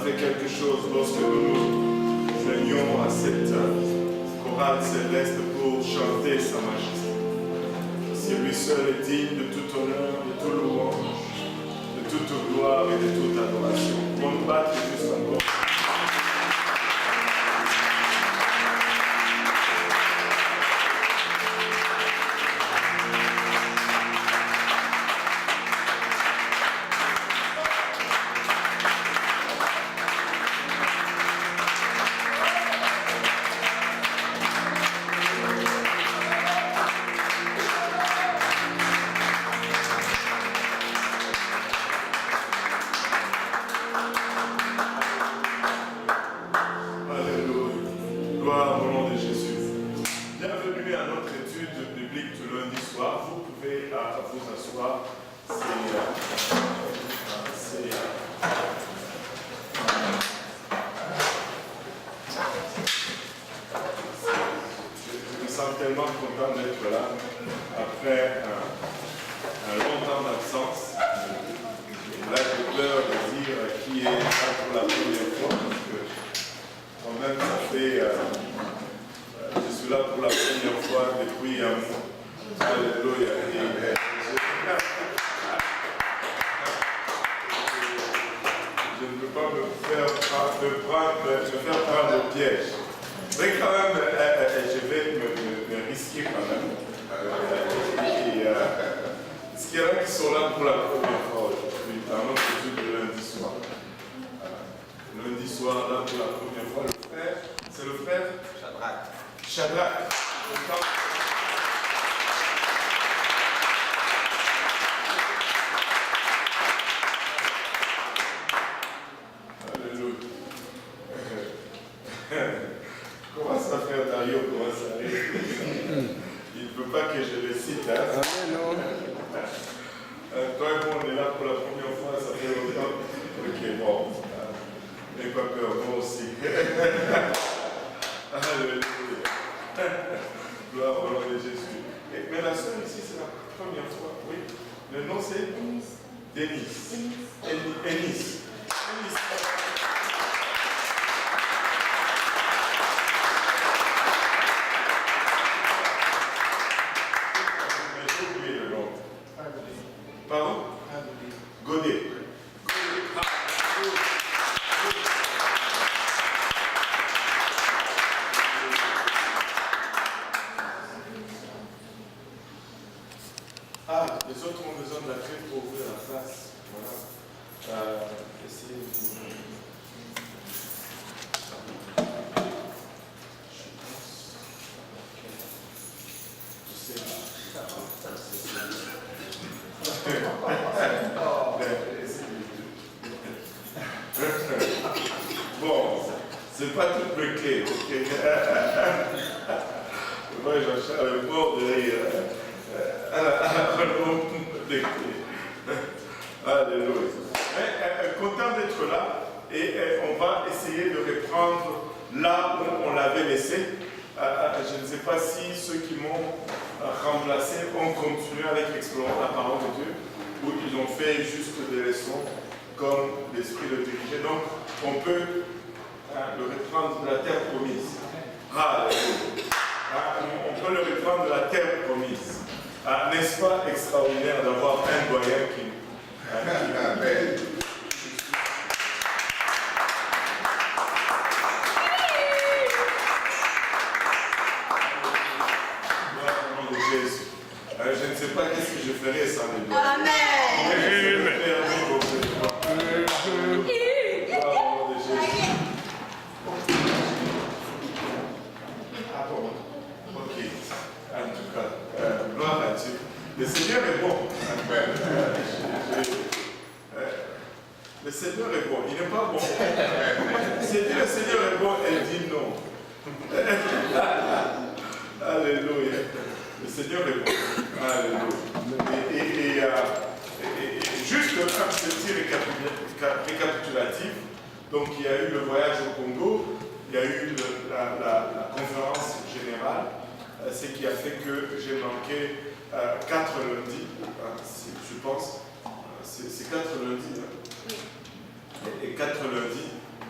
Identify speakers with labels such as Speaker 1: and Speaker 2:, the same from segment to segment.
Speaker 1: fait quelque chose lorsque nous nous réunions à cette chorale céleste pour chanter sa majesté. Si lui seul est digne de tout honneur, de tout louange, de toute gloire et de toute adoration. Pour nous battre juste encore.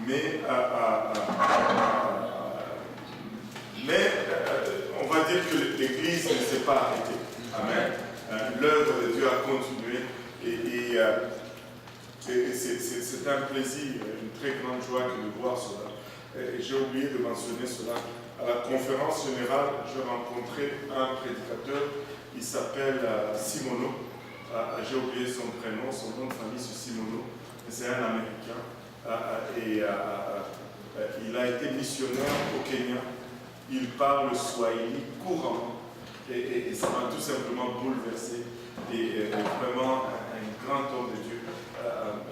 Speaker 1: mais on va dire que l'Église ne s'est pas arrêtée. Amen. L'œuvre de Dieu a continué et c'est un plaisir, une très grande joie de voir cela. J'ai oublié de mentionner cela. À la conférence générale, j'ai rencontré un prédicateur, il s'appelle Simono. J'ai oublié son prénom, son nom de famille c'est Simono, c'est un Américain. Il a été missionnaire au Kenya. Il parle le Swahili couramment et ça m'a tout simplement bouleversé. Et vraiment un grand homme de Dieu.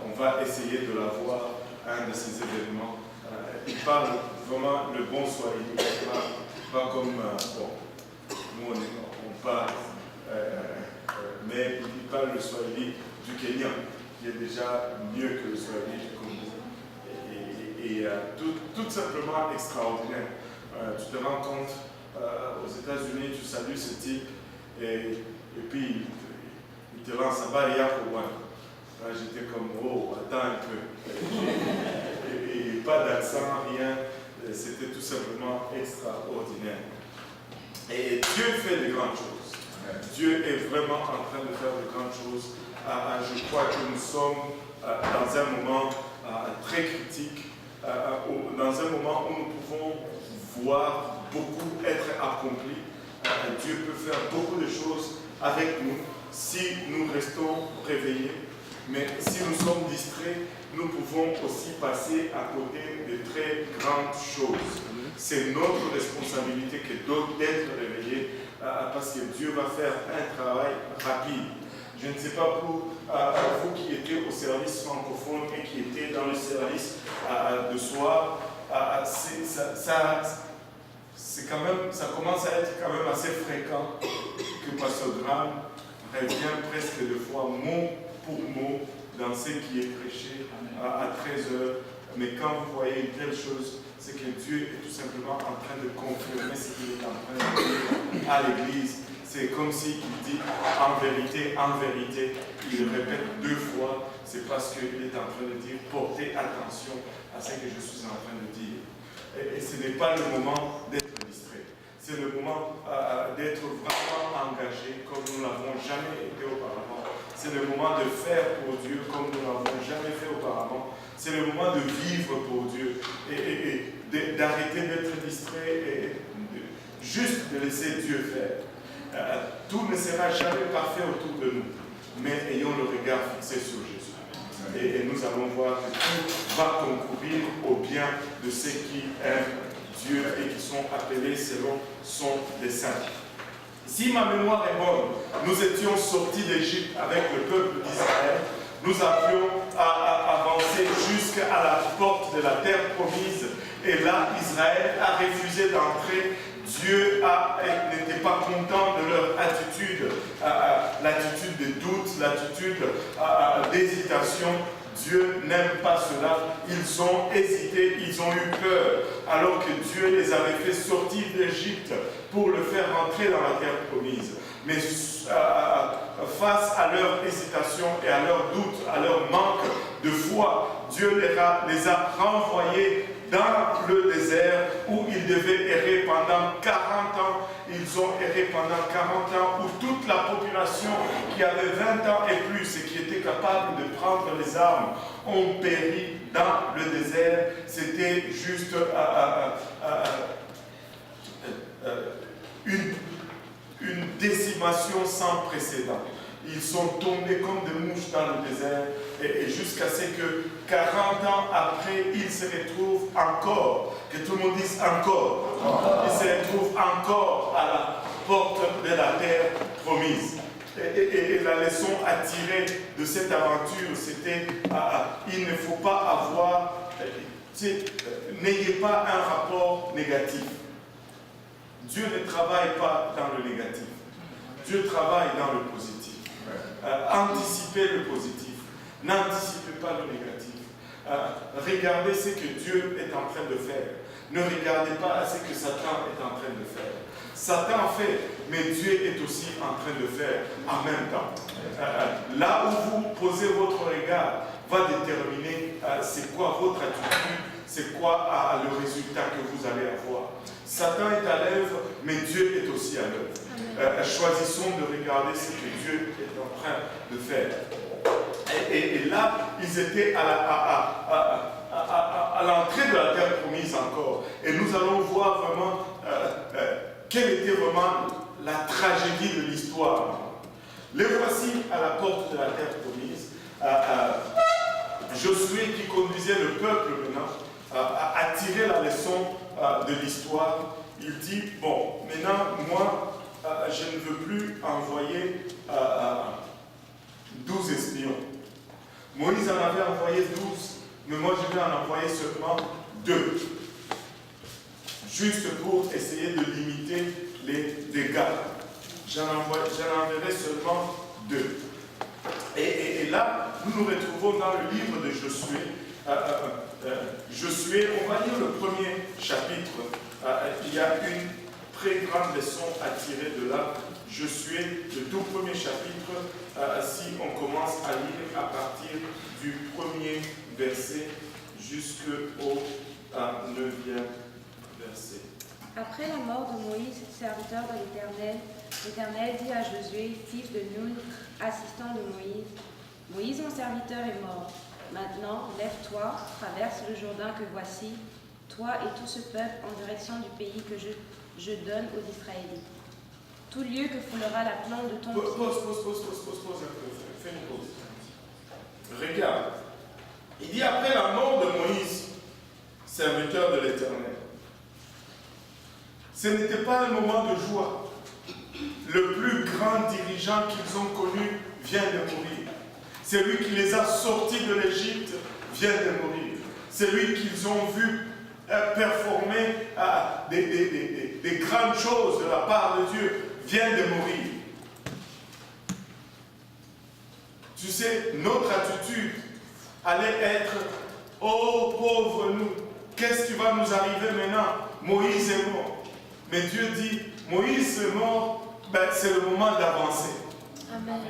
Speaker 1: On va essayer de l'avoir à un de ces événements. Il parle vraiment le bon Swahili, pas comme nous on parle, mais il parle le Swahili du Kenya, qui est déjà mieux que le Swahili du Congo. Et tout simplement extraordinaire. Tu te rends compte, aux États-Unis, tu salues ce type, et puis il te lance à bas et j'étais comme, oh, attends un peu. Et pas d'accent, rien. C'était tout simplement extraordinaire. Et Dieu fait de grandes choses. Dieu est vraiment en train de faire de grandes choses. Je crois que nous sommes dans un moment très critique, dans un moment où nous pouvons voir beaucoup être accompli. Dieu peut faire beaucoup de choses avec nous si nous restons réveillés. Mais si nous sommes distraits, nous pouvons aussi passer à côté de très grandes choses. C'est notre responsabilité d'être réveillés parce que Dieu va faire un travail rapide. Je ne sais pas pour vous qui étiez au service francophone et qui étiez dans le service de soir, ça commence à être quand même assez fréquent que Pasteur Graham revient presque 2 fois mot pour mot dans ce qui est prêché à 13h. Mais quand vous voyez une telle chose, c'est que Dieu est tout simplement en train de confirmer ce qu'il est en train de dire à l'Église. C'est comme s'il dit en vérité, il le répète 2 fois. C'est parce qu'il est en train de dire portez attention à ce que je suis en train de dire. Et ce n'est pas le moment d'être distrait. C'est le moment d'être vraiment engagé comme nous ne l'avons jamais été auparavant. C'est le moment de faire pour Dieu comme nous ne l'avons jamais fait auparavant. C'est le moment de vivre pour Dieu et d'arrêter d'être distrait et juste de laisser Dieu faire. Tout ne sera jamais parfait autour de nous, mais ayons le regard fixé sur Jésus. Et nous allons voir que tout va concourir au bien de ceux qui aiment Dieu et qui sont appelés selon son dessein. Si ma mémoire est bonne, nous étions sortis d'Égypte avec le peuple d'Israël. Nous avions avancé jusqu'à la porte de la terre promise. Et là, Israël a refusé d'entrer. Dieu n'était pas content de leur attitude, l'attitude de doute, l'attitude d'hésitation. Dieu n'aime pas cela. Ils ont hésité, ils ont eu peur, alors que Dieu les avait fait sortir d'Égypte pour le faire rentrer dans la terre promise. Mais face à leur hésitation et à leur doute, à leur manque de foi, Dieu les a renvoyés dans le désert où ils devaient errer pendant 40 ans. Ils ont erré pendant 40 ans où toute la population qui avait 20 ans et plus et qui était capable de prendre les armes ont péri dans le désert. C'était juste une décimation sans précédent. Ils sont tombés comme des mouches dans le désert et jusqu'à ce que 40 ans après, ils se retrouvent encore, que tout le monde dise encore, ils se retrouvent encore à la porte de la terre promise. Et la leçon à tirer de cette aventure, c'était il ne faut pas avoir, n'ayez pas un rapport négatif. Dieu ne travaille pas dans le négatif. Dieu travaille dans le positif. Anticipez le positif. N'anticipez pas le négatif. Regardez ce que Dieu est en train de faire. Ne regardez pas à ce que Satan est en train de faire. Satan fait, mais Dieu est aussi en train de faire en même temps. Là où vous posez votre regard va déterminer c'est quoi votre attitude, c'est quoi le résultat que vous allez avoir. Satan est à l'œuvre, mais Dieu est aussi à l'œuvre. Choisissons de regarder ce que Dieu est en train de faire. Et là, ils étaient à l'entrée de la terre promise encore. Et nous allons voir vraiment quelle était vraiment la tragédie de l'histoire. Les voici à la porte de la terre promise. Josué qui conduisait le peuple maintenant a tiré la leçon de l'histoire. Il dit, bon, maintenant, moi, je ne veux plus envoyer 12 espions. Moïse en avait envoyé 12, mais moi je vais en envoyer seulement 2. Juste pour essayer de limiter les dégâts. J'en enverrai seulement 2. Et là, nous nous retrouvons dans le livre de Josué. Josué, on va lire le premier chapitre. Il y a une très grande leçon à tirer de là. Josué, le tout premier chapitre, si on commence à lire à partir du premier verset jusqu'au 9e verset.
Speaker 2: Après la mort de Moïse, serviteur de l'Éternel, l'Éternel dit à Josué, fils de Nun, assistant de Moïse, Moïse, mon serviteur, est mort. Maintenant, lève-toi, traverse le Jourdain que voici, toi et tout ce peuple en direction du pays que je donne aux Israélites. Tout lieu que foulera la plante de ton pied.
Speaker 1: Pause un peu. Fais une pause. Regarde. Il dit après la mort de Moïse, serviteur de l'Éternel. Ce n'était pas un moment de joie. Le plus grand dirigeant qu'ils ont connu vient de mourir. Celui qui les a sortis de l'Égypte vient de mourir. Celui qu'ils ont vu performer des grandes choses de la part de Dieu vient de mourir. Tu sais, notre attitude allait être « Oh, pauvre nous, qu'est-ce qui va nous arriver maintenant? Moïse est mort. » Mais Dieu dit « Moïse est mort, ben, c'est le moment d'avancer. »
Speaker 2: Amen.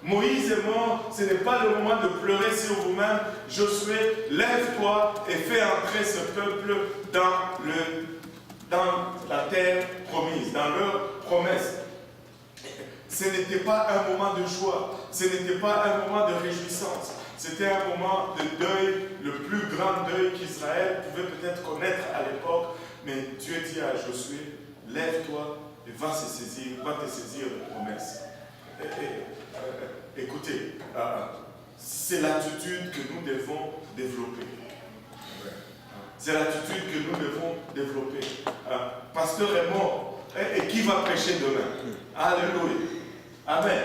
Speaker 1: Moïse est mort, ce n'est pas le moment de pleurer sur vous-même. Josué, lève-toi et fais entrer ce peuple dans la terre promise, dans leur promesse. Ce n'était pas un moment de joie, ce n'était pas un moment de réjouissance, c'était un moment de deuil, le plus grand deuil qu'Israël pouvait peut-être connaître à l'époque. Mais Dieu dit à Josué, lève-toi et va te saisir de promesses. Écoutez, c'est l'attitude que nous devons développer. C'est l'attitude que nous devons développer. Pasteur est mort. Et qui va prêcher demain? Alléluia. Amen.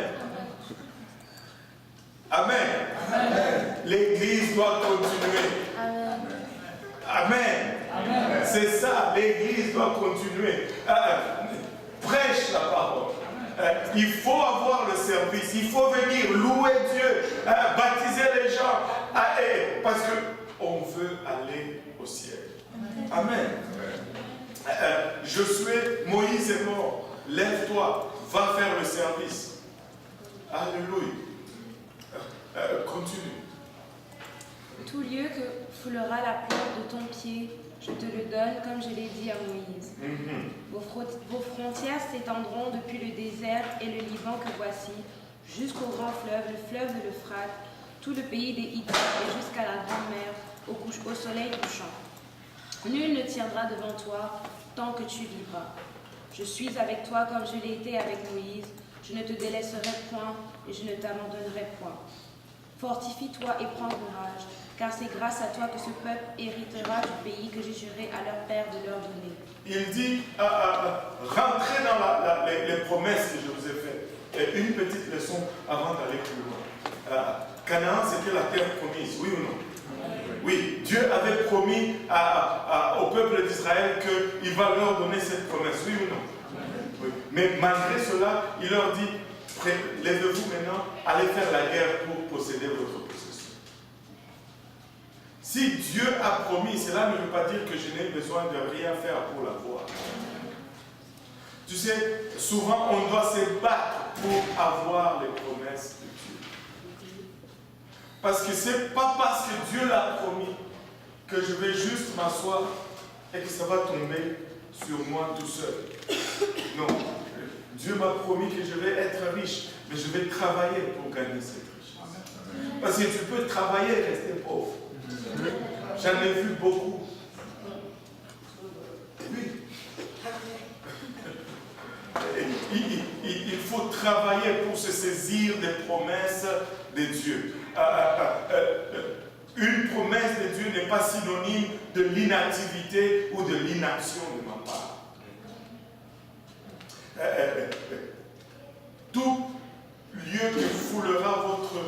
Speaker 1: Amen. Amen. L'église doit continuer. Amen. Amen. Amen. C'est ça, l'église doit continuer. Prêche la parole. Il faut avoir le service, il faut venir louer Dieu, baptiser les gens, parce qu'on veut aller au ciel. Amen. Josué, Moïse est mort, lève-toi, va faire le service. Alléluia. Continue.
Speaker 2: Tout lieu que foulera la plante de ton pied, je te le donne comme je l'ai dit à Moïse. Vos frontières s'étendront depuis le désert et le Liban que voici, jusqu'au grand fleuve, le fleuve de l'Euphrate, tout le pays des Hittites et jusqu'à la grande mer, au soleil couchant. Nul ne tiendra devant toi tant que tu vivras. Je suis avec toi comme je l'ai été avec Moïse. Je ne te délaisserai point et je ne t'abandonnerai point. Fortifie-toi et prends courage, car c'est grâce à toi que ce peuple héritera du pays que j'ai juré à leur père de leur donner.
Speaker 1: Il dit, rentrez dans les promesses que je vous ai faites. Et une petite leçon avant d'aller plus loin. Canaan, c'était la terre promise, oui ou non? Oui, Dieu avait promis au peuple d'Israël qu'il va leur donner cette promesse, oui ou non? Oui. Mais malgré cela, il leur dit, lèvez-vous maintenant, allez faire la guerre pour posséder votre possession. Si Dieu a promis, cela ne veut pas dire que je n'ai besoin de rien faire pour l'avoir. Tu sais, souvent on doit se battre pour avoir les promesses de Dieu. Parce que ce n'est pas parce que Dieu l'a promis que je vais juste m'asseoir et que ça va tomber sur moi tout seul. Non. Dieu m'a promis que je vais être riche, mais je vais travailler pour gagner cette richesse. Parce que tu peux travailler et rester pauvre. J'en ai vu beaucoup. Oui. Il faut travailler pour se saisir des promesses de Dieu. Une promesse de Dieu n'est pas synonyme de l'inactivité ou de l'inaction de ma part. Tout lieu que foulera votre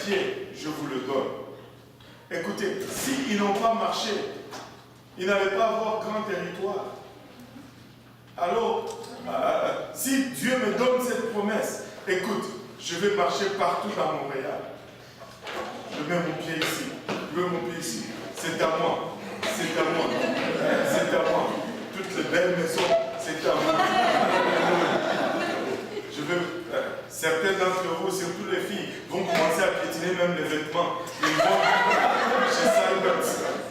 Speaker 1: pied, je vous le donne. Écoutez, s'ils n'ont pas marché, ils n'allaient pas avoir grand territoire. Alors, si Dieu me donne cette promesse, écoute, je vais marcher partout dans Montréal. Je mets mon pied ici, je mets mon pied ici. C'est à moi, c'est à moi, c'est à moi. Toutes les belles maisons, c'est à moi. Je veux, certains d'entre vous, surtout les filles, vont commencer à piétiner même les vêtements. Ils vont chez Salbert,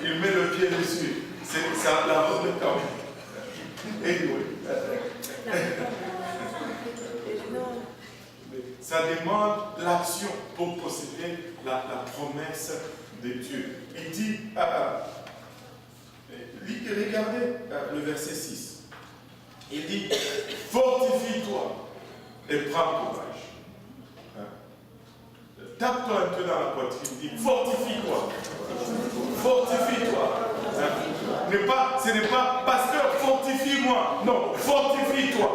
Speaker 1: ils mettent le pied dessus. C'est ça, la robe de temps. Ça demande l'action pour posséder la promesse de Dieu. Il dit, regardez le verset 6. Il dit, fortifie-toi et prends courage. Tape-toi un peu dans la poitrine. Il dit, fortifie-toi. Fortifie-toi. Ce n'est pas, pasteur, fortifie-moi. Non, fortifie-toi.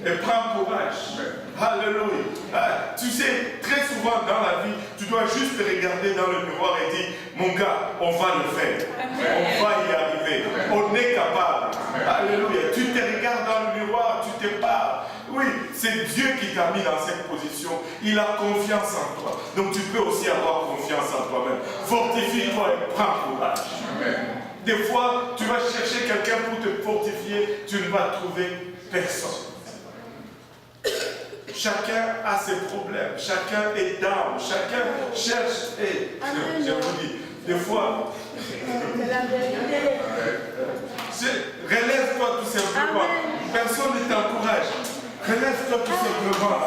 Speaker 1: Et prends courage. Alléluia. Tu sais, très souvent dans la vie, tu dois juste te regarder dans le miroir et dire, mon gars, on va le faire. On va y arriver. On est capable. Alléluia. Tu te regardes dans le miroir, tu te parles. Oui, c'est Dieu qui t'a mis dans cette position. Il a confiance en toi. Donc tu peux aussi avoir confiance en toi-même. Fortifie-toi et prends courage. Des fois, tu vas chercher quelqu'un pour te fortifier, tu ne vas trouver personne. Chacun a ses problèmes, chacun est down, chacun cherche. Et je vous dis, des fois, relève-toi tout simplement. Personne ne t'encourage. Relève-toi tout simplement.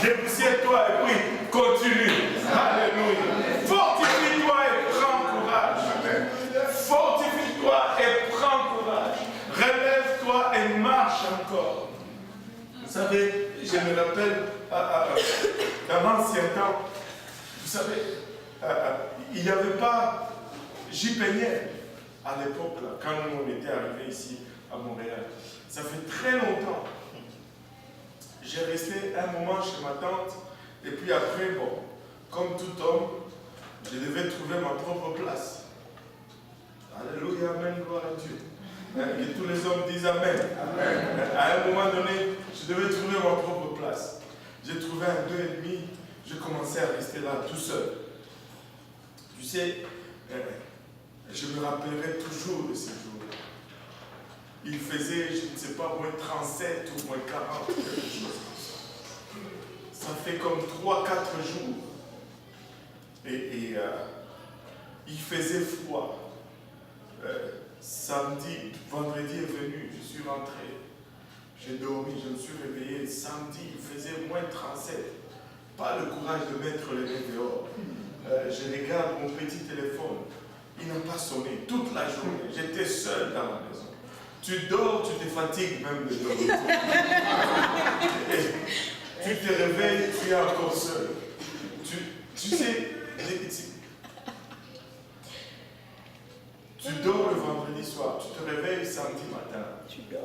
Speaker 1: Dépoussière-toi et puis continue. Alléluia. Fortifie-toi et prends courage. Fortifie-toi et prends courage. Relève-toi et marche encore. Vous savez, je me rappelle dans l'ancien temps, vous savez, il n'y avait pas JPN à l'époque, quand on était arrivé ici à Montréal. Ça fait très longtemps. J'ai resté un moment chez ma tante, et puis après, bon, comme tout homme, je devais trouver ma propre place. Alléluia, amen, gloire à Dieu. Et tous les hommes disent amen. Amen. À un moment donné, je devais trouver ma propre place. J'ai trouvé un 2,5, je commençais à rester là tout seul. Tu sais, je me rappellerai toujours de ces jours. Il faisait, je ne sais pas, moins 37 ou moins 40, quelque chose comme ça. Ça fait comme 3-4 jours. Et il faisait froid. Samedi, vendredi est venu, je suis rentré. J'ai dormi, je me suis réveillé. Samedi, il faisait moins 37. Pas le courage de mettre les mains dehors. Je regarde mon petit téléphone. Il n'a pas sonné toute la journée. J'étais seul dans la maison. Tu dors, tu te fatigues même de dormir. Tu te réveilles, tu es encore seul. Tu sais, tu dors le vendredi soir, tu te réveilles samedi matin.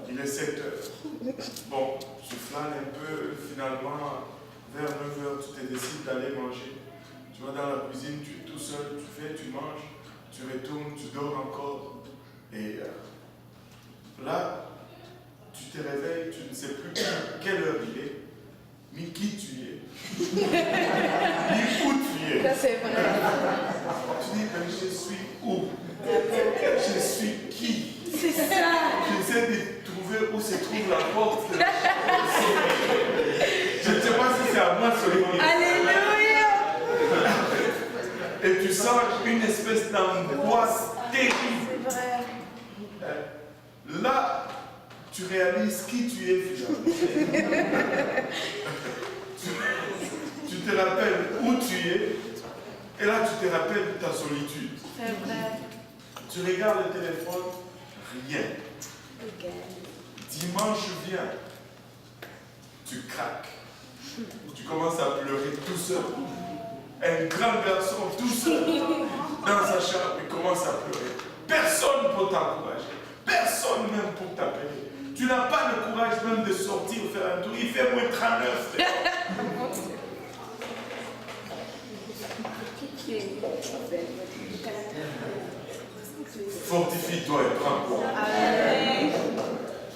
Speaker 1: Il est 7 heures. Bon, tu flânes un peu, finalement, vers 9 heures, tu te décides d'aller manger. Tu vas dans la cuisine, tu es tout seul, tu manges, tu retournes, tu dors encore. Et là, tu te réveilles, tu ne sais plus quelle heure il est, ni qui tu es, ni où tu es.
Speaker 2: Ça, c'est vrai.
Speaker 1: Tu dis, mais je suis où? Je suis qui?
Speaker 2: C'est ça.
Speaker 1: J'essaie de trouver où se trouve la porte. Je ne sais pas si c'est à moi seulement.
Speaker 2: Alléluia.
Speaker 1: Et tu sens une une espèce d'angoisse terrible.
Speaker 2: C'est vrai.
Speaker 1: Là, tu réalises qui tu es finalement. tu te rappelles où tu es, et là tu te rappelles de ta solitude.
Speaker 2: C'est vrai.
Speaker 1: Tu regardes le téléphone, rien.
Speaker 2: Ok.
Speaker 1: Dimanche vient, tu craques. Tu commences à pleurer tout seul. Un grand garçon tout seul dans sa chambre, il commence à pleurer. Personne pour t'encourager. Personne même pour t'appeler. Tu n'as pas le courage même de sortir, faire un tour. Il fait moins 39. Fortifie-toi et prends courage.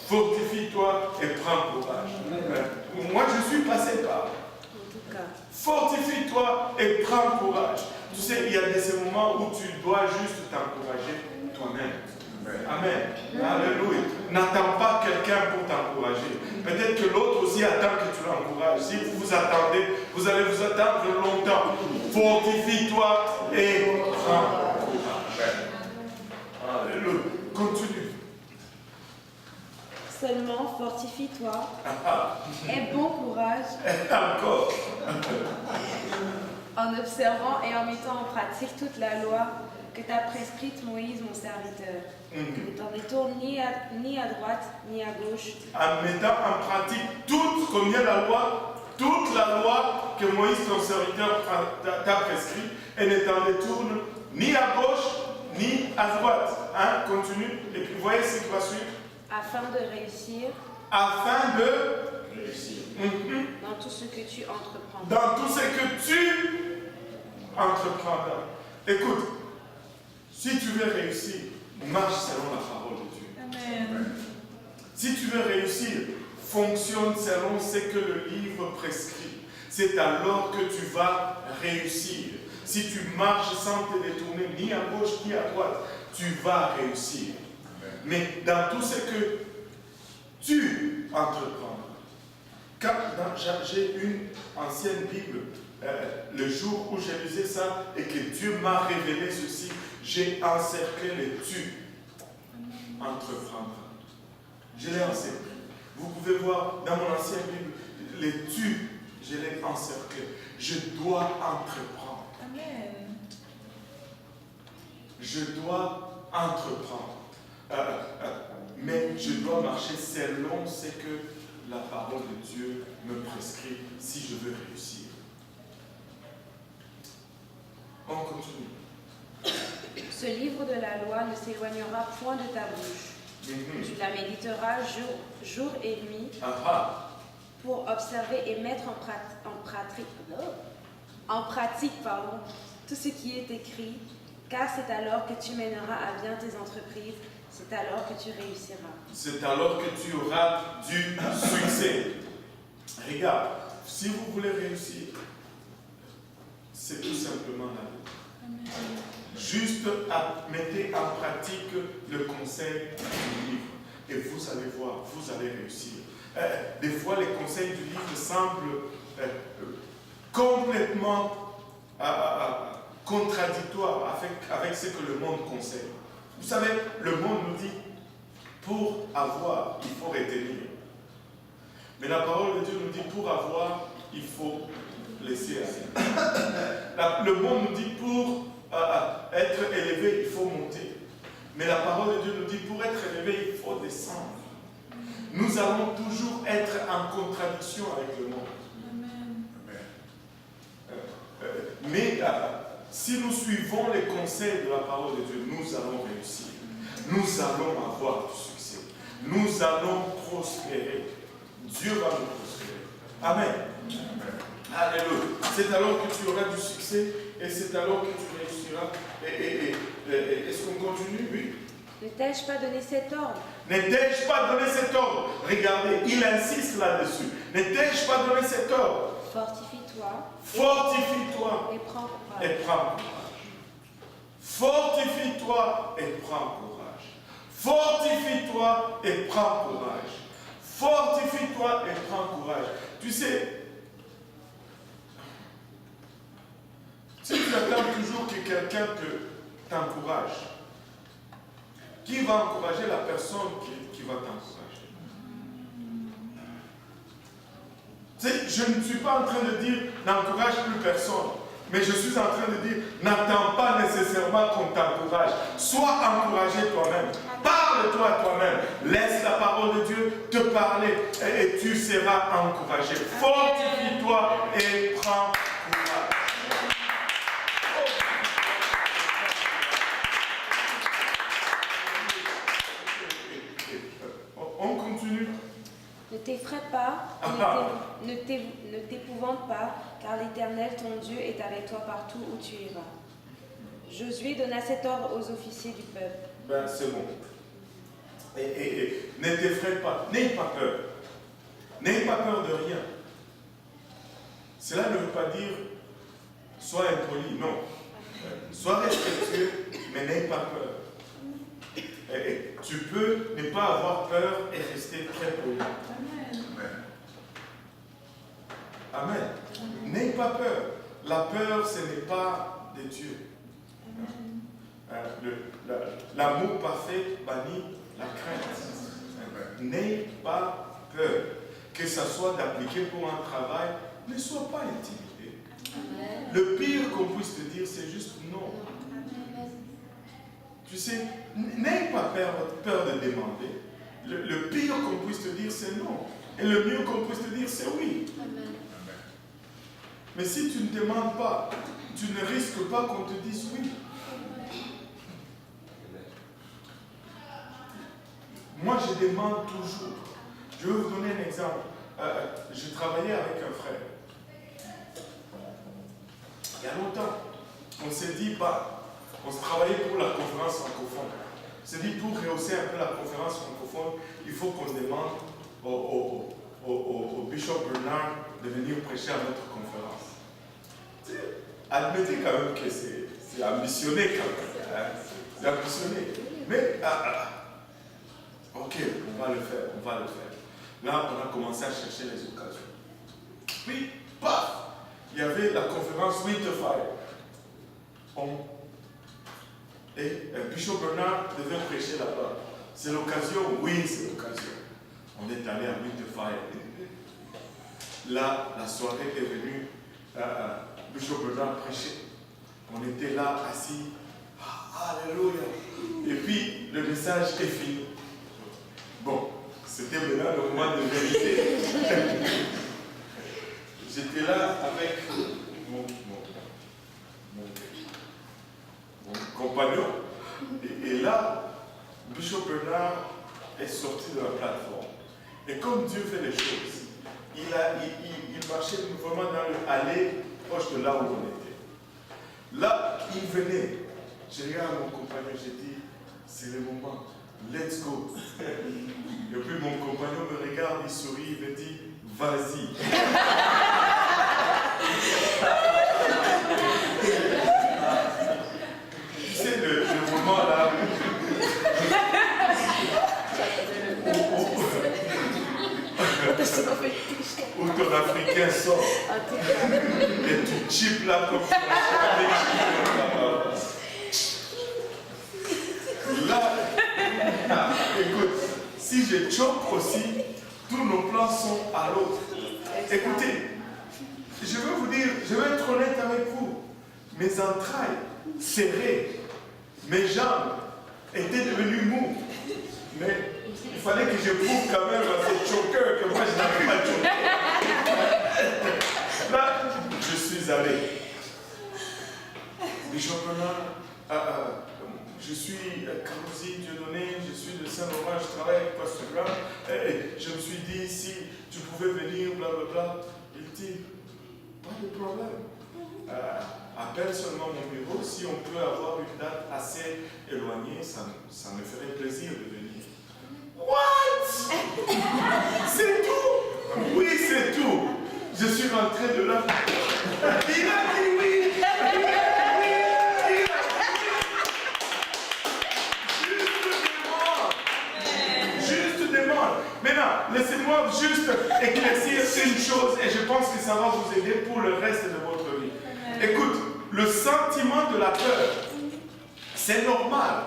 Speaker 1: Fortifie-toi et prends courage. Moi, je suis passé par. Fortifie-toi et prends courage. Tu sais, il y a ces moments où tu dois juste t'encourager toi-même. Amen. Alléluia. N'attends pas quelqu'un pour t'encourager. Peut-être que l'autre aussi attend que tu l'encourages. Si vous vous attendez, vous allez vous attendre longtemps. Fortifie-toi et prends courage. Alléluia. Continue.
Speaker 2: Seulement fortifie-toi. Aie bon courage.
Speaker 1: Encore.
Speaker 2: En observant et en mettant en pratique toute la loi que t'a prescrite Moïse, mon serviteur. Ne t'en détourne ni à droite, ni à gauche.
Speaker 1: En mettant en pratique toute la loi que Moïse, ton serviteur, t'a prescrite, et ne t'en détourne ni à gauche, ni à droite. Hein? Continue. Et puis voyez ce qui va suivre.
Speaker 2: Afin de réussir.
Speaker 1: Afin de réussir.
Speaker 2: Dans tout ce que tu entreprends.
Speaker 1: Dans tout ce que tu entreprendras. Écoute, si tu veux réussir, marche selon la parole de Dieu.
Speaker 2: Amen.
Speaker 1: Si tu veux réussir, fonctionne selon ce que le livre prescrit. C'est alors que tu vas réussir. Si tu marches sans te détourner ni à gauche ni à droite, tu vas réussir. Mais dans tout ce que tu entreprends, j'ai une ancienne Bible, le jour où j'ai lisé ça et que Dieu m'a révélé ceci, j'ai encerclé les tu entreprendre. Je l'ai encerclé. Vous pouvez voir dans mon ancienne Bible, les tu, je l'ai encerclé. Je dois entreprendre.
Speaker 2: Amen.
Speaker 1: Je dois entreprendre. Mais je dois marcher selon ce que la parole de Dieu me prescrit si je veux réussir. On continue.
Speaker 2: Ce livre de la loi ne s'éloignera point de ta bouche. Tu la méditeras jour et nuit pour observer et mettre en pratique tout ce qui est écrit, car c'est alors que tu mèneras à bien tes entreprises, c'est alors que tu réussiras. C'est alors que tu auras du succès. Regarde, si vous voulez réussir, c'est tout simplement la vie. Juste mettez en pratique le conseil du livre et vous allez voir, vous allez réussir. Des fois, les conseils du livre semblent complètement contradictoires avec ce que le monde conseille. Vous savez, le monde nous dit, pour avoir, il faut retenir. Mais la parole de Dieu nous dit, pour avoir, il faut laisser aller. Le monde nous dit, pour être élevé, il faut monter. Mais la parole de Dieu nous dit, pour être élevé, il faut descendre. Nous allons toujours être en contradiction avec le monde. Mais si nous suivons les conseils de la parole de Dieu, nous allons réussir. Nous allons avoir du succès. Nous allons prospérer. Dieu va nous prospérer. Amen. Alléluia. C'est alors que tu auras du succès et c'est alors que tu réussiras. Est-ce qu'on continue? Oui. Ne t'ai-je pas donné cet ordre?
Speaker 1: Ne t'ai-je pas donné cet ordre? Regardez, il insiste là-dessus. Ne t'ai-je pas donné cet ordre?
Speaker 2: Fortifie-toi.
Speaker 1: Fortifie-toi.
Speaker 2: Et prends courage.
Speaker 1: Et prends courage. Fortifie-toi et prends courage. Fortifie-toi et prends courage. Fortifie-toi et prends courage. Tu sais, si tu attends toujours que quelqu'un t'encourage? Qui va encourager la personne qui va t'encourager? Je ne suis pas en train de dire n'encourage plus personne, mais je suis en train de dire n'attends pas nécessairement qu'on t'encourage. Sois encouragé toi-même. Parle-toi à toi-même. Laisse la parole de Dieu te parler et tu seras encouragé. Fortifie-toi et prends courage. On continue.
Speaker 2: Ne t'effraie pas, ne t'épouvante pas, car l'Éternel, ton Dieu, est avec toi partout où tu iras. Josué donna cet ordre aux officiers du peuple.
Speaker 1: Ben, c'est bon. Et ne t'effraie pas, n'aie pas peur. N'aie pas peur de rien. Cela ne veut pas dire sois impoli, non. Sois respectueux, mais n'aie pas peur. Et tu peux ne pas avoir peur et rester très poli. Amen. N'aie pas peur. La peur, ce n'est pas de Dieu. L'amour parfait bannit la crainte. N'aie pas peur. Que ce soit d'appliquer pour un travail, ne sois pas intimidé.
Speaker 2: Amen.
Speaker 1: Le pire qu'on puisse te dire, c'est juste non. Tu sais, n'aie pas peur de demander. Le pire qu'on puisse te dire, c'est non. Et le mieux qu'on puisse te dire, c'est oui.
Speaker 2: Amen.
Speaker 1: Mais si tu ne demandes pas, tu ne risques pas qu'on te dise oui. Moi, je demande toujours. Je vais vous donner un exemple. Je travaillais avec un frère. Il y a longtemps, on s'est dit, on se travaillait pour la conférence francophone. On s'est dit, pour rehausser un peu la conférence francophone, il faut qu'on demande au Bishop Bernard de venir prêcher à notre conférence. Admettez quand même que c'est ambitionné quand même. Hein? C'est ambitionné. Mais, ok, on va le faire. Là, on a commencé à chercher les occasions. Puis, paf, il y avait la conférence Winterfire. Et Bishop Bernard devait prêcher là-bas. C'est l'occasion? Oui, c'est l'occasion. On est allé à Winterfire. Là, la soirée est venue. Bishop Bernard prêchait. On était là, assis. Alléluia. Et puis, le message est fini. Bon, c'était maintenant le moment de vérité. J'étais là avec mon compagnon. Et là, Bishop Bernard est sorti de la plateforme. Et comme Dieu fait les choses, il marchait vraiment dans le allée proche de là où on était. Là, il venait. Je regarde mon compagnon, j'ai dit, c'est le moment, let's go. Et puis mon compagnon me regarde, il sourit, il me dit, vas-y. Tu sais, le moment là où ton Africain sort et tu chips là comme ça. Là, écoute, si je choque aussi, tous nos plans sont à l'autre. Écoutez, je veux vous dire, je vais être honnête avec vous. Mes entrailles serrées, mes jambes étaient devenues moues. Mais il fallait que je prouve quand même à ce choqueur que moi je n'avais pas choqué. Là, je suis allé. Bishop Bernard, je suis Karouzi, Dieudonné, je suis de Saint-Laurent, je travaille avec Pasteur Graham. Et je me suis dit, si tu pouvais venir, blablabla. Il dit, pas de problème. Appelle seulement mon bureau. Si on peut avoir une date assez éloignée, ça me ferait plaisir de venir. What? C'est tout? Oui, c'est tout. Je suis rentré de là. Il a dit oui. Juste demande. Maintenant, laissez-moi juste éclaircir une chose et je pense que ça va vous aider pour le reste de votre vie. Écoute, le sentiment de la peur, C'est normal.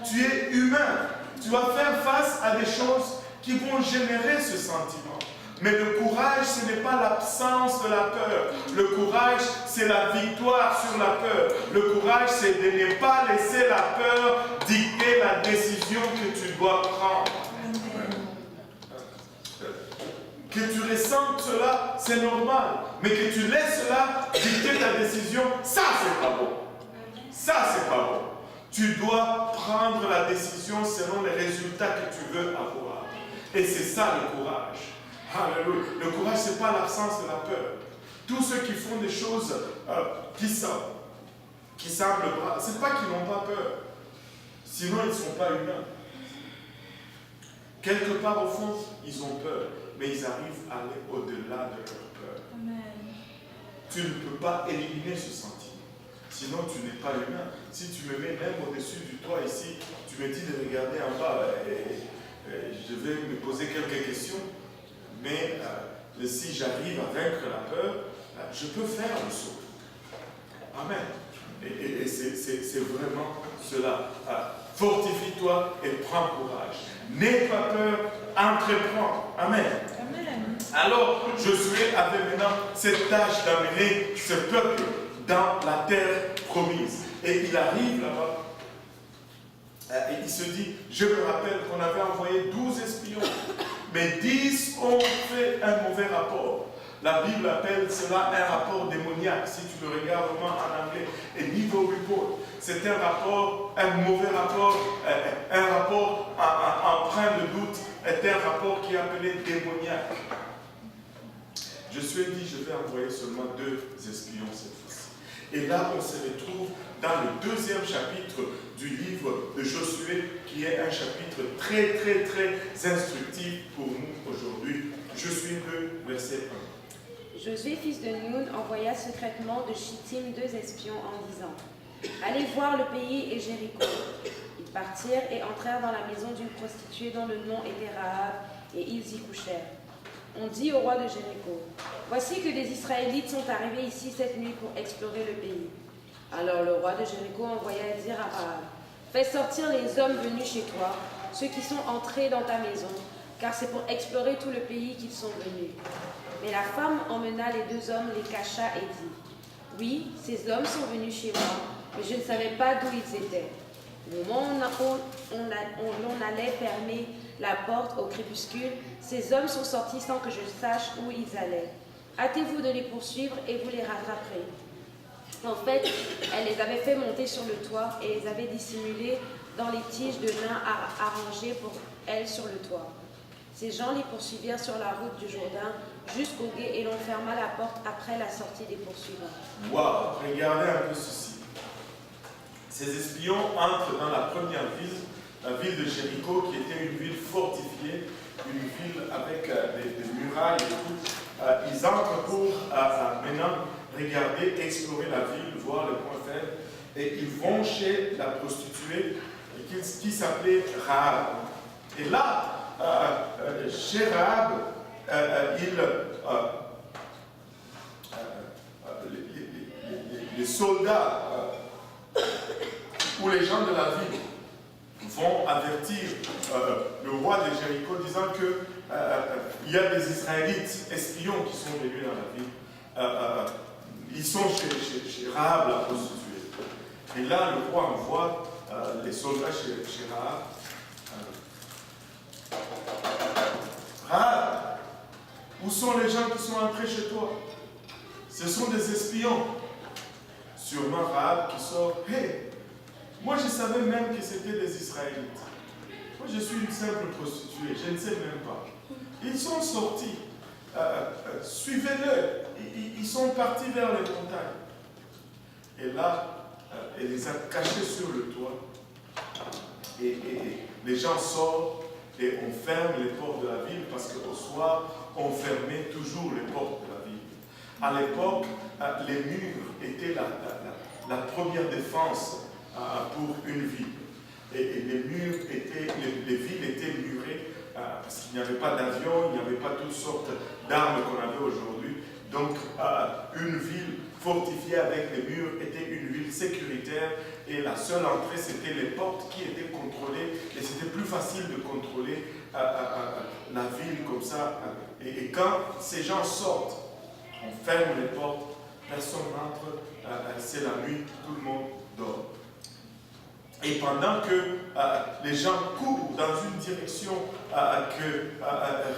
Speaker 1: Tu es humain. Tu vas faire face à des choses qui vont générer ce sentiment. Mais le courage, ce n'est pas l'absence de la peur. Le courage, c'est la victoire sur la peur. Le courage, c'est de ne pas laisser la peur dicter la décision que tu dois prendre. Que tu ressentes cela, c'est normal. Mais que tu laisses cela dicter ta décision, ça, c'est pas bon. Ça, c'est pas bon. Tu dois prendre la décision selon les résultats que tu veux avoir. Et c'est ça le courage. Alléluia. Le courage, ce n'est pas l'absence de la peur. Tous ceux qui font des choses qui semblent ce n'est pas qu'ils n'ont pas peur. Sinon, ils ne sont pas humains. Quelque part au fond, ils ont peur. Mais ils arrivent à aller au-delà de leur peur.
Speaker 2: Amen.
Speaker 1: Tu ne peux pas éliminer ce sentiment. Sinon, tu n'es pas humain. Si tu me mets même au-dessus du toit ici, tu me dis de regarder en bas je vais me poser quelques questions. Mais si j'arrive à vaincre la peur, je peux faire le saut. Amen. Et c'est vraiment cela. Fortifie-toi et prends courage. N'aie pas peur, entreprends. Amen.
Speaker 2: Amen.
Speaker 1: Alors, Josué avait maintenant cette tâche d'amener ce peuple dans la terre promise. Et il arrive là-bas. Et il se dit, je me rappelle qu'on avait envoyé 12 espions, mais 10 ont fait un mauvais rapport. La Bible appelle cela un rapport démoniaque, si tu le regardes vraiment en anglais. Et niveau report, c'est un rapport, un mauvais rapport, un rapport empreint de doute, est un rapport qui est appelé démoniaque. Je suis dit, je vais envoyer seulement 2 espions cette fois-ci. Et là, on se retrouve dans le 2e chapitre du livre de Josué, qui est un chapitre très, très, très instructif pour nous aujourd'hui. Josué 2, verset 1.
Speaker 2: Josué, fils de Nun, envoya secrètement de Chittim 2 espions en disant « Allez voir le pays et Jéricho. » Ils partirent et entrèrent dans la maison d'une prostituée dont le nom était Rahab, et ils y couchèrent. On dit au roi de Jéricho « Voici que des Israélites sont arrivés ici cette nuit pour explorer le pays. » Alors le roi de Jéricho envoya dire à Rahab « Fais sortir les hommes venus chez toi, ceux qui sont entrés dans ta maison, car c'est pour explorer tout le pays qu'ils sont venus. » Mais la femme emmena les 2 hommes, les cacha et dit « Oui, ces hommes sont venus chez moi, mais je ne savais pas d'où ils étaient. Au moment où l'on allait fermer la porte au crépuscule, ces hommes sont sortis sans que je sache où ils allaient. Hâtez-vous de les poursuivre et vous les rattraperez. » En fait, elle les avait fait monter sur le toit et les avait dissimulés dans les tiges de lin arrangées pour elles sur le toit. Ces gens les poursuivirent sur la route du Jourdain jusqu'au gué et l'on ferma la porte après la sortie des poursuivants.
Speaker 1: Waouh, regardez un peu ceci. Ces espions entrent dans la première ville, la ville de Jéricho, qui était une ville fortifiée, une ville avec des murailles et tout. Ils entrent pour maintenant regarder, explorer la ville, voir les points faibles. Et ils vont chez la prostituée qui s'appelait Rahab. Et là, chez Rahab, les soldats ou les gens de la ville vont avertir le roi de Jéricho disant que il y a des Israélites espions qui sont venus dans la ville. Ils sont chez Rahab, la prostituée. Et là, le roi envoie les soldats chez Rahab. Rahab, où sont les gens qui sont entrés chez toi? Ce sont des espions. Sûrement Rahab qui sort. Hé, moi je savais même que c'était des Israélites. Moi je suis une simple prostituée, je ne sais même pas. Ils sont sortis. Suivez-le. Ils sont partis vers les montagnes. Et là, elle les a cachés sur le toit. Et les gens sortent et on ferme les portes de la ville parce qu'au soir, on fermait toujours les portes de la ville. À l'époque, les murs étaient la première défense pour une ville. Et les murs étaient, les villes étaient murées parce qu'il n'y avait pas d'avion, il n'y avait pas toutes sortes d'armes qu'on avait aujourd'hui. Donc, une ville fortifiée avec les murs était une ville sécuritaire et la seule entrée, c'était les portes qui étaient contrôlées et c'était plus facile de contrôler la ville comme ça. Et quand ces gens sortent, on ferme les portes, personne n'entre, c'est la nuit, tout le monde dort. Et pendant que les gens courent dans une direction que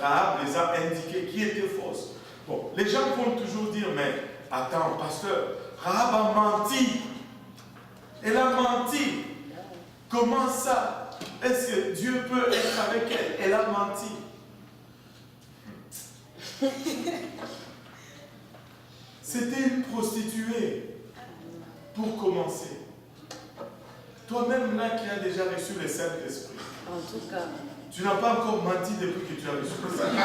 Speaker 1: Rahab les a indiquées, qui était fausse, bon, les gens vont toujours dire, mais attends, pasteur, Rahab a menti. Elle a menti. Comment ça? Est-ce que Dieu peut être avec elle? Elle a menti. C'était une prostituée, pour commencer. Toi-même là qui as déjà reçu le Saint-Esprit.
Speaker 3: En tout cas.
Speaker 1: Tu n'as pas encore menti depuis que tu as reçu le Saint-Esprit.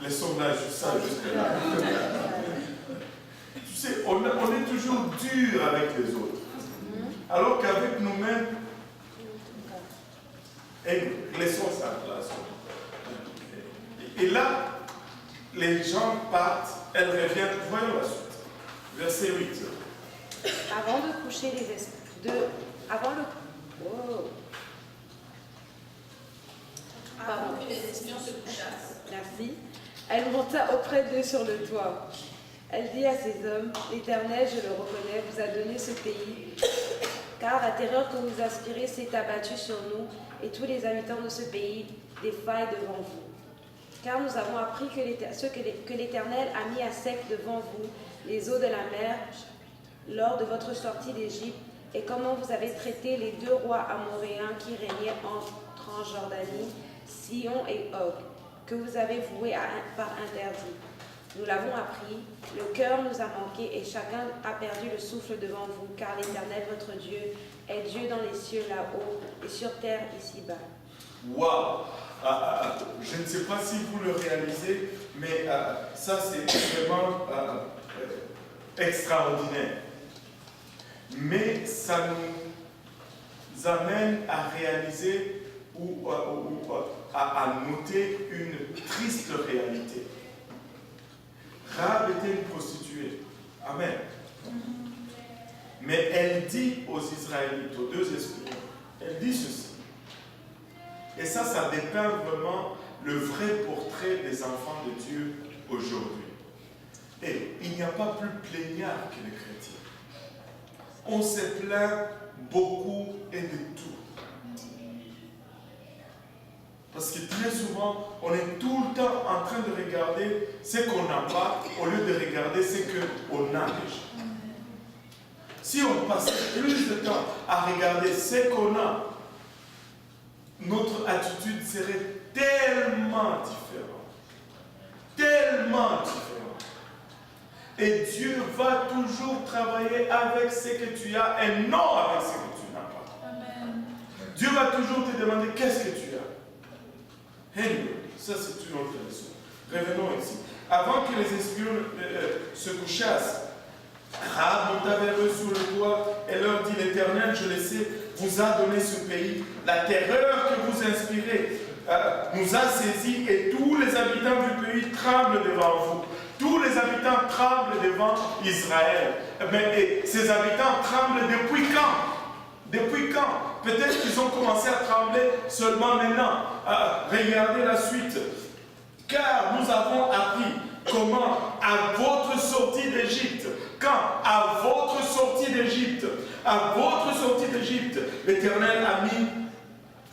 Speaker 1: Laissons là, ça jusque-là. Tu sais, on est toujours dur avec les autres. Alors qu'avec nous-mêmes, laissons ça là. Et là, les gens partent, elles reviennent. Voyons la suite. Verset 8.
Speaker 2: Avant de coucher les esprits, avant
Speaker 4: que les espions se couchassent.
Speaker 2: Merci. Elle monta auprès d'eux sur le toit. Elle dit à ces hommes, l'Éternel, je le reconnais, vous a donné ce pays, car la terreur que vous aspirez s'est abattue sur nous, et tous les habitants de ce pays défaillent devant vous. Car nous avons appris que l'Éternel a mis à sec devant vous les eaux de la mer lors de votre sortie d'Égypte, et comment vous avez traité les deux rois amoréens qui régnaient en Transjordanie, Sihon et Og, que vous avez voués par interdit. Nous l'avons appris, le cœur nous a manqué et chacun a perdu le souffle devant vous, car l'Éternel, votre Dieu, est Dieu dans les cieux là-haut et sur terre ici-bas.
Speaker 1: Waouh! Je ne sais pas si vous le réalisez, mais ça c'est vraiment extraordinaire. Mais ça nous amène à réaliser ou à noter une triste réalité. Rahab était une prostituée. Amen. Mais elle dit aux Israélites, aux deux espions, elle dit ceci. Et ça dépeint vraiment le vrai portrait des enfants de Dieu aujourd'hui. Et il n'y a pas plus plaignard que les chrétiens. On se plaint beaucoup et de tout. Parce que très souvent, on est tout le temps en train de regarder ce qu'on n'a pas, au lieu de regarder ce qu'on a déjà. Si on passait plus de temps à regarder ce qu'on a, notre attitude serait tellement différente. Tellement différente. Et Dieu va toujours travailler avec ce que tu as et non avec ce que tu n'as pas.
Speaker 4: Amen.
Speaker 1: Dieu va toujours te demander qu'est-ce que tu as. Anyway, ça c'est une autre leçon. Revenons ici. Avant que les espions se couchassent, Rahab monta vers eux sur le toit et leur dit, l'Éternel, je le sais, vous a donné ce pays. La terreur que vous inspirez nous a saisis et tous les habitants du pays tremblent devant vous. Tous les habitants tremblent devant Israël. Mais ces habitants tremblent depuis quand? Depuis quand? Peut-être qu'ils ont commencé à trembler seulement maintenant. Regardez la suite. Car nous avons appris comment à votre sortie d'Égypte, quand à votre sortie d'Égypte, l'Éternel a mis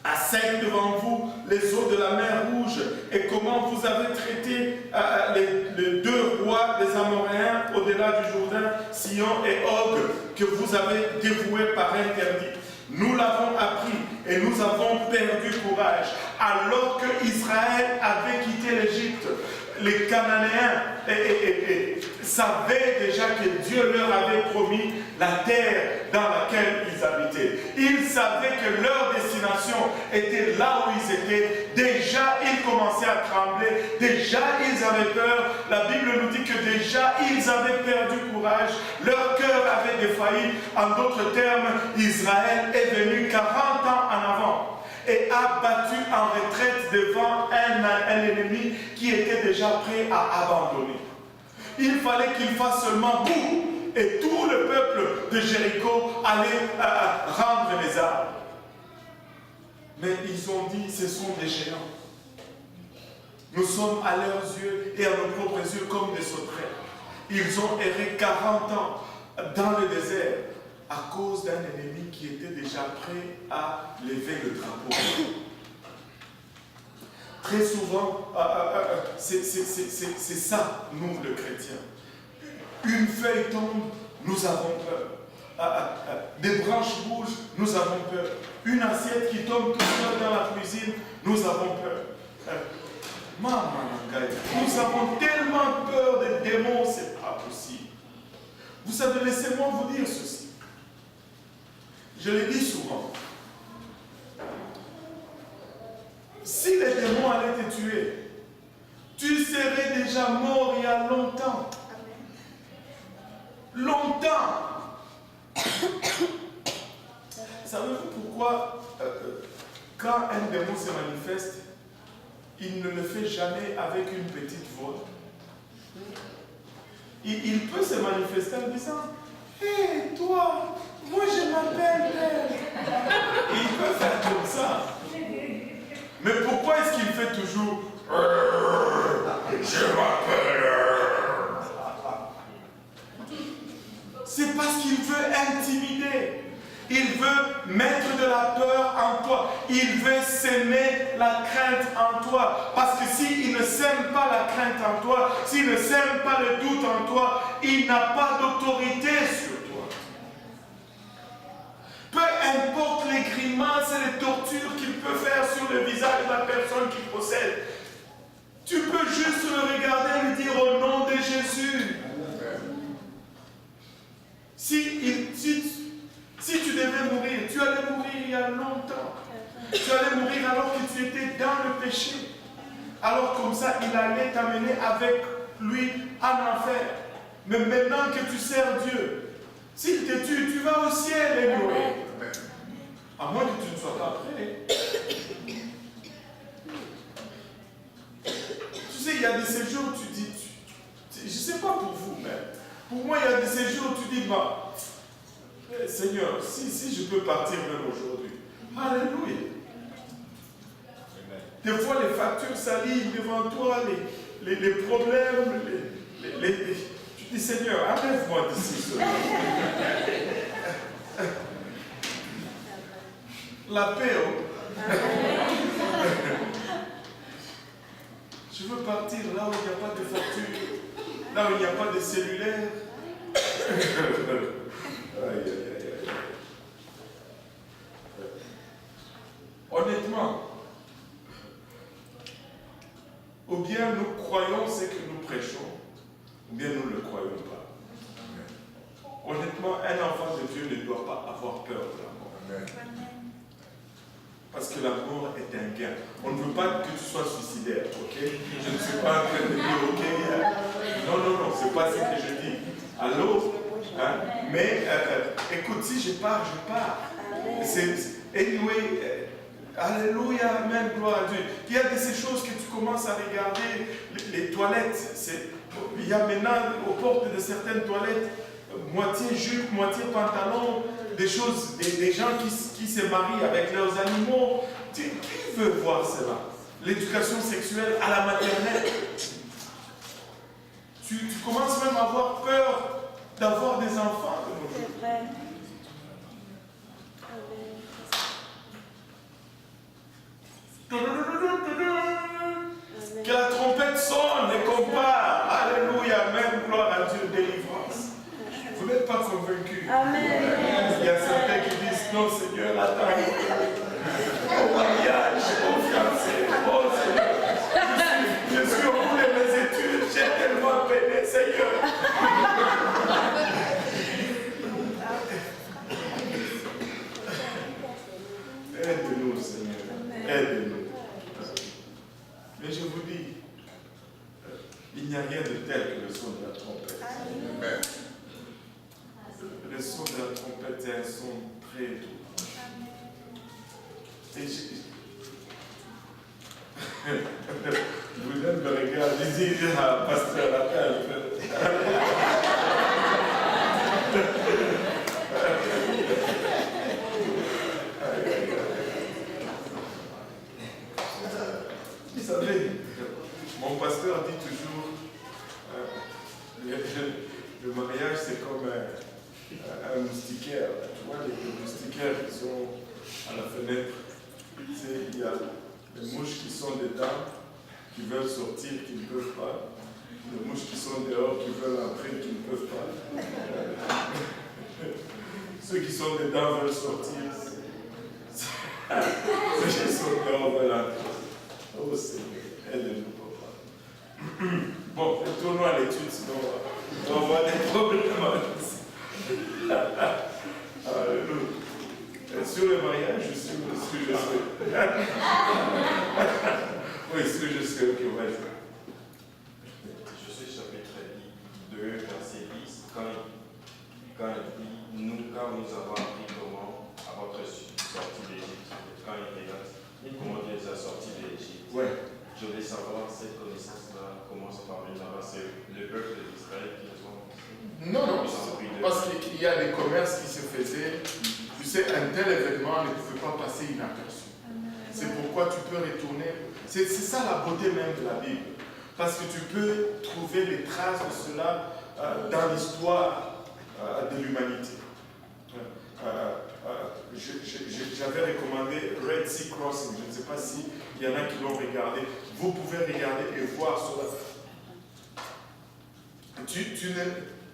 Speaker 1: à sec devant vous les eaux de la mer Rouge, et comment vous avez traité les deux rois des Amoréens au-delà du Jourdain, Sihon et Og, que vous avez dévoués par interdit. Nous l'avons appris et nous avons perdu courage. Alors que Israël avait quitté l'Égypte, les Cananéens savaient déjà que Dieu leur avait promis la terre dans laquelle ils habitaient. Ils savaient que leur destination était là où ils étaient. Déjà, ils commençaient à trembler. Déjà, ils avaient peur. La Bible nous dit que déjà, ils avaient perdu courage. Leur cœur avait défailli. En d'autres termes, Israël est venu 40 ans en avant. et a battu en retraite devant un ennemi qui était déjà prêt à abandonner. Il fallait qu'il fasse seulement boum, et tout le peuple de Jéricho allait rendre les armes. Mais ils ont dit, ce sont des géants. Nous sommes à leurs yeux et à nos propres yeux comme des sauterelles. Ils ont erré 40 ans dans le désert à cause d'un ennemi qui était déjà prêt à lever le drapeau. Très souvent, c'est ça, nous, le chrétien. Une feuille tombe, nous avons peur. Des branches bougent, nous avons peur. Une assiette qui tombe tout seul dans la cuisine, nous avons peur. Nous avons tellement peur des démons, c'est pas possible. Vous savez, laissez-moi vous dire ceci. Je le dis souvent. Si les démons allaient te tuer, tu serais déjà mort il y a longtemps. Longtemps. Savez-vous pourquoi quand un démon se manifeste, il ne le fait jamais avec une petite voix? Il peut se manifester en disant « Hé, toi, moi je m'appelle Père. » Il peut faire comme ça. Mais pourquoi est-ce qu'il fait toujours « Je m'appelle » C'est parce qu'il veut intimider. Il veut mettre de la peur en toi. Il veut s'aimer la crainte en toi. Parce que s'il ne sème pas la crainte en toi, s'il ne sème pas le doute en toi, il n'a pas d'autorité sur toi. Peu importe les grimaces et les tortures qu'il peut faire sur le visage de la personne qu'il possède, tu peux juste le regarder et lui dire au nom de Jésus. Si tu devais mourir, tu allais mourir il y a longtemps. Tu allais mourir alors que tu étais dans le péché. Alors comme ça, il allait t'amener avec lui en enfer. Mais maintenant que tu sers Dieu, s'il te tue, tu vas au ciel, anyway. À moins que tu ne sois pas prêt. Tu sais, il y a des séjours où tu dis, je ne sais pas pour vous, mais pour moi, il y a des séjours où tu dis, bah, Seigneur, si je peux partir même aujourd'hui. Alléluia. Des fois, les factures s'alignent devant toi, les problèmes, tu dis, Seigneur, enlève-moi d'ici. La paix, oh. Je veux partir là où il n'y a pas de facture, là où il n'y a pas de cellulaire. Aïe, aïe, aïe, aïe. Honnêtement, ou bien nous croyons ce que nous prêchons, ou bien nous ne le croyons pas. Honnêtement, un enfant de Dieu ne doit pas avoir peur de la mort. Parce que la mort est un gain. On ne veut pas que tu sois suicidaire, ok? Je ne suis pas en train de dire, ok? Non, c'est pas ce que je dis. Allô? Hein? Mais écoute, si je pars, je pars. Anyway, alléluia, amen, gloire à Dieu. Il y a de ces choses que tu commences à regarder, les toilettes. Il y a maintenant aux portes de certaines toilettes, moitié jupe, moitié pantalon, des choses, des gens qui se marient avec leurs animaux. Qui veut voir cela? L'éducation sexuelle à la maternelle. Tu commences même à avoir peur d'avoir des enfants de nos jours.
Speaker 2: C'est vrai.
Speaker 1: Que la trompette sonne et qu'on part. Alléluia, amen, gloire à Dieu, délivrance. Vous n'êtes pas convaincus.
Speaker 2: Amen.
Speaker 1: Il y a certains qui disent, non Seigneur, attends. Au mariage, au fiancé, oh Seigneur. Je suis au bout de mes études, j'ai tellement peiné, Seigneur. Aide-nous, Seigneur. Aide-nous. Mais je vous dis, il n'y a rien de tel que le son de la trompette. Amen. Le son de la trompette est un son très doux. Et dit, ah, pasteur, attends un peu. Vous savez, mon pasteur dit toujours, le mariage c'est comme un moustiquaire. Tu vois, les moustiquaires qui sont à la fenêtre. Tu sais, il y a les mouches qui sont dedans, qui veulent sortir, qui ne peuvent pas. Les mouches qui sont dehors, qui veulent entrer, qui ne peuvent pas. Ceux qui sont dedans veulent sortir. Ceux qui sont dehors veulent entrer. Oh Seigneur, aide-nous, papa. Bon, retournons à l'étude, sinon on va avoir des problèmes. Alléluia. Sur le mariage, je suis ce que je suis. Oui, ce que je suis, ok, vas-y.
Speaker 3: Je suis chapitre 2, verset 10, quand il dit, quand nous avons appris comment, à votre sortie d'Égypte, quand il regarde comment il les a sortis d'Égypte.
Speaker 1: Ouais.
Speaker 3: Je voulais savoir, cette connaissance-là, comment ça parvient là-bas, c'est le peuple d'Israël qui les ont.
Speaker 1: Non, parce qu'il y a des commerces qui se faisaient. Tu sais, un tel événement ne pouvait pas passer inaperçu. C'est pourquoi tu peux retourner. C'est ça la beauté même de la Bible. Parce que tu peux trouver les traces de cela dans l'histoire de l'humanité. J'avais recommandé Red Sea Crossing. Je ne sais pas s'il y en a qui l'ont regardé. Vous pouvez regarder et voir cela.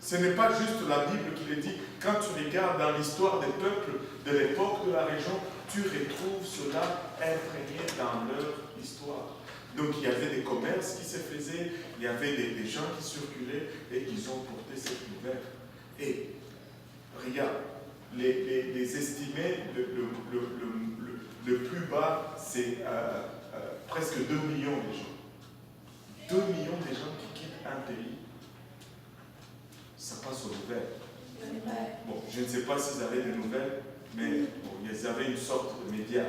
Speaker 1: Ce n'est pas juste la Bible qui le dit. Quand tu regardes dans l'histoire des peuples de l'époque de la région, tu retrouves cela imprégné dans leur histoire. Donc il y avait des commerces qui se faisaient, il y avait des gens qui circulaient et ils ont porté cette nouvelle. Et regarde, les estimés, le plus bas, c'est presque 2 millions de gens. 2 millions de gens qui quittent un pays. Ça passe aux nouvelles. Bon, je ne sais pas s'ils avaient des nouvelles, mais bon, ils avaient une sorte de média.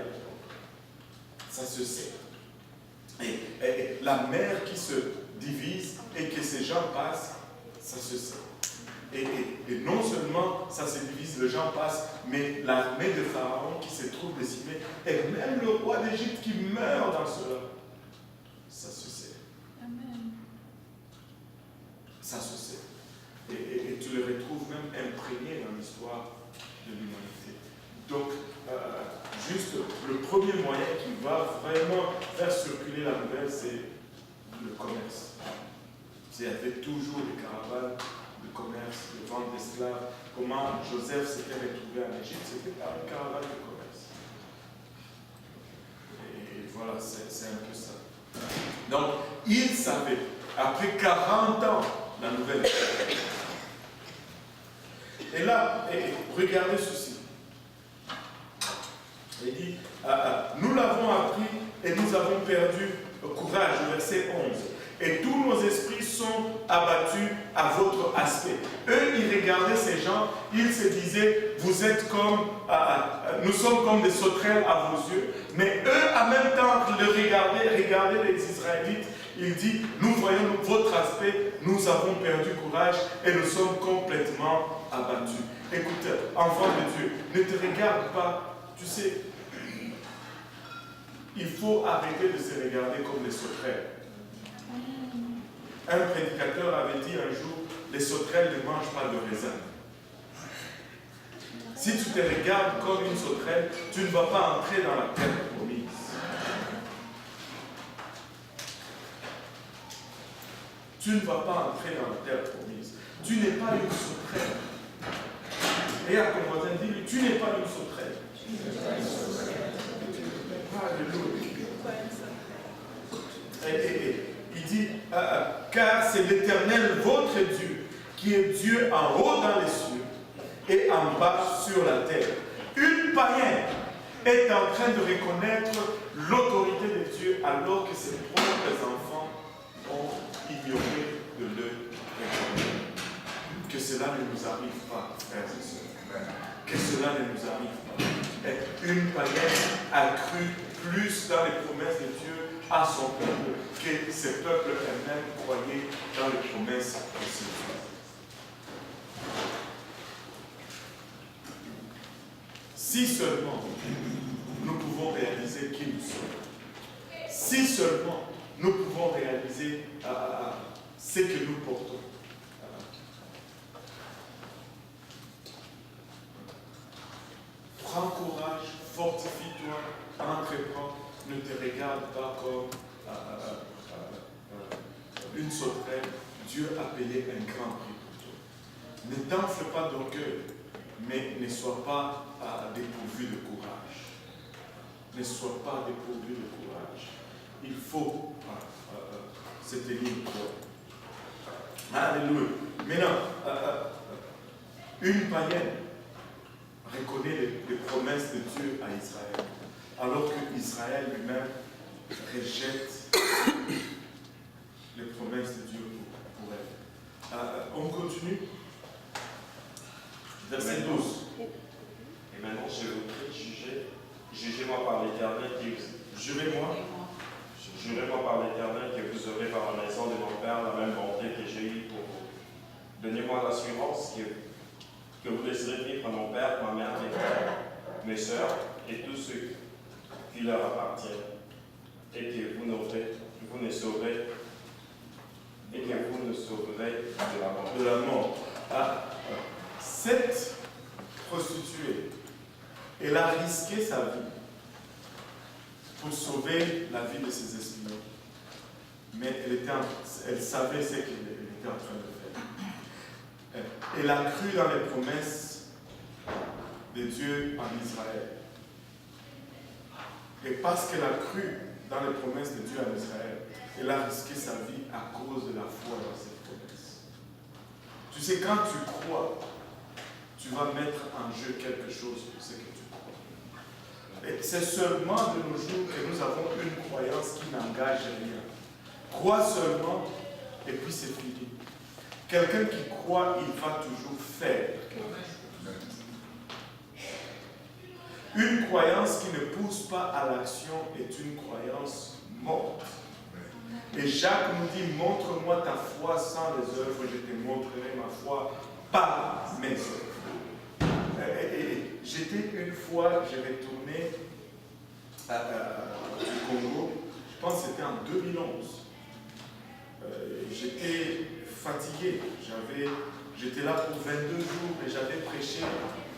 Speaker 1: Ça se sait. Et la mer qui se divise et que ces gens passent, ça se sait. Et non seulement ça se divise, les gens passent, mais l'armée de Pharaon qui se trouve décimée, et même le roi d'Égypte qui meurt dans cela, ça se sait.
Speaker 2: Amen.
Speaker 1: Ça se sait. Et tu le retrouves même imprégné dans l'histoire de l'humanité. Donc, juste le premier moyen qui va vraiment faire circuler la nouvelle, c'est le commerce. Il y avait toujours des caravanes de commerce, de vente d'esclaves. Comment Joseph s'était retrouvé en Égypte, c'était par une caravane de commerce. Et voilà, c'est un peu ça. Donc, il savait, après 40 ans, la nouvelle. Et là, regardez ceci. Il dit, nous l'avons appris et nous avons perdu courage, verset 11. Et tous nos esprits sont abattus à votre aspect. Eux, ils regardaient ces gens, ils se disaient, vous êtes comme, nous sommes comme des sauterelles à vos yeux. Mais eux, en même temps, regardaient les Israélites. Il dit, nous voyons votre aspect, nous avons perdu courage et nous sommes complètement abattus. Écoute, enfant de Dieu, ne te regarde pas, tu sais, il faut arrêter de se regarder comme des sauterelles. Un prédicateur avait dit un jour, les sauterelles ne mangent pas de raisin. Si tu te regardes comme une sauterelle, tu ne vas pas entrer dans la terre promise. Tu ne vas pas entrer dans la terre promise. Tu n'es pas une sauterelle. Regarde ton voisin, dis-lui, tu n'es pas une sauterelle. Alléluia. Il dit, car c'est l'Éternel, votre Dieu, qui est Dieu en haut dans les cieux et en bas sur la terre. Une païenne est en train de reconnaître l'autorité de Dieu alors que ses propres enfants ont ignoré de le reconnaître. Que cela ne nous arrive pas, frères et sœurs. Que cela ne nous arrive pas. Une païenne a cru plus dans les promesses de Dieu à son peuple, que ce peuple eux-mêmes croyaient dans les promesses de ce Dieu. Si seulement nous pouvons réaliser qui nous sommes, si seulement nous pouvons réaliser ce que nous portons. Prends courage, fortifie-toi, entreprends, ne te regarde pas comme une sauterelle. Dieu a payé un grand prix pour toi. Ne t'enfle pas d'orgueil, mais ne sois pas dépourvu de courage. Ne sois pas dépourvu de courage. Il faut se tenir droit. Alléluia. Maintenant, une païenne reconnaît les promesses de Dieu à Israël, alors que Israël lui-même rejette les promesses de Dieu pour elle. On continue. Verset 12.
Speaker 3: Et maintenant, je vous prie, jugez-moi par l'Éternel qui vous...
Speaker 1: Jurez-moi.
Speaker 3: Jurez-moi par l'Éternel que vous aurez par la maison de mon Père la même bonté que j'ai eue pour vous. Donnez-moi l'assurance que vous laisserez vivre mon Père, ma mère, mes soeurs et tous ceux qui leur appartiennent, et que vous ne sauverez de la mort.
Speaker 1: Cette prostituée, elle a risqué sa vie pour sauver la vie de ses espions. Mais elle savait ce qu'elle était en train de faire. Elle a cru dans les promesses de Dieu en Israël. Et parce qu'elle a cru dans les promesses de Dieu en Israël, elle a risqué sa vie à cause de la foi dans ces promesses. Tu sais, quand tu crois, tu vas mettre en jeu quelque chose pour ce que tu crois. Et c'est seulement de nos jours que nous avons une croyance qui n'engage rien. Crois seulement et puis c'est fini. Quelqu'un qui croit, il va toujours faire. Une croyance qui ne pousse pas à l'action est une croyance morte. Et Jacques nous dit, montre-moi ta foi sans les œuvres, je te montrerai ma foi par mes œuvres. J'étais une fois, j'ai retourné du Congo, je pense que c'était en 2011. J'étais fatigué, j'étais là pour 22 jours et j'avais prêché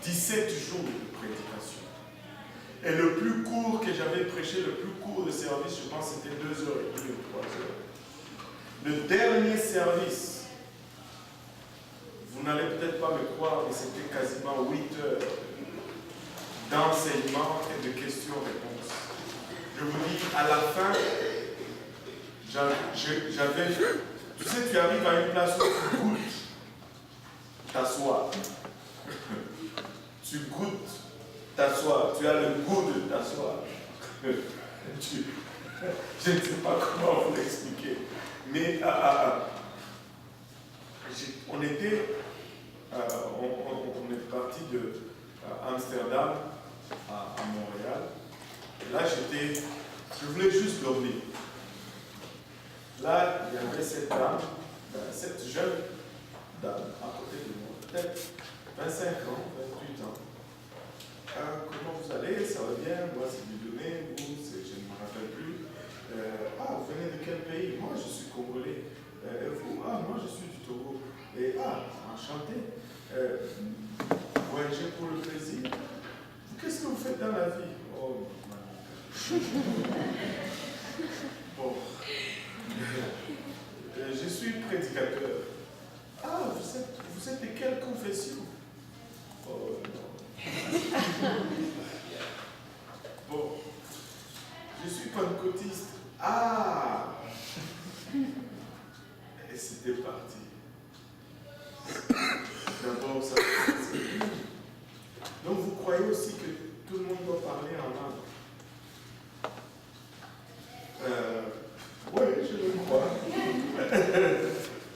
Speaker 1: 17 jours de prédication. Et le plus court que j'avais prêché, le plus court de service, je pense que c'était 2h30 ou 3h. Le dernier service, vous n'allez peut-être pas me croire, mais c'était quasiment 8 heures d'enseignement et de questions-réponses. Je vous dis, à la fin, j'avais... Tu sais, tu arrives à une place où tu goûtes t'asseoir. Tu goûtes t'asseoir. Tu as le goût de t'asseoir. Je ne sais pas comment vous l'expliquer. Mais on est parti de Amsterdam à Montréal. Et là, je voulais juste dormir. Là, il y avait cette dame, cette jeune dame à côté de moi, peut-être 25 ans, 28 ans. Comment vous allez? Ça va bien? Moi, c'est Dieudonné, vous, je ne me rappelle plus. Vous venez de quel pays? Moi, je suis congolais. Vous? Moi, je suis du Togo. Et enchanté. Vous voyagez pour le plaisir? Qu'est-ce que vous faites dans la vie? Oh, bon. Je suis prédicateur. Vous êtes de quelle confession? Oh non. Bon. Je suis pentecôtiste. Et c'était parti. D'abord, ça. Donc vous croyez aussi que tout le monde doit parler en langue? Oui, je le crois.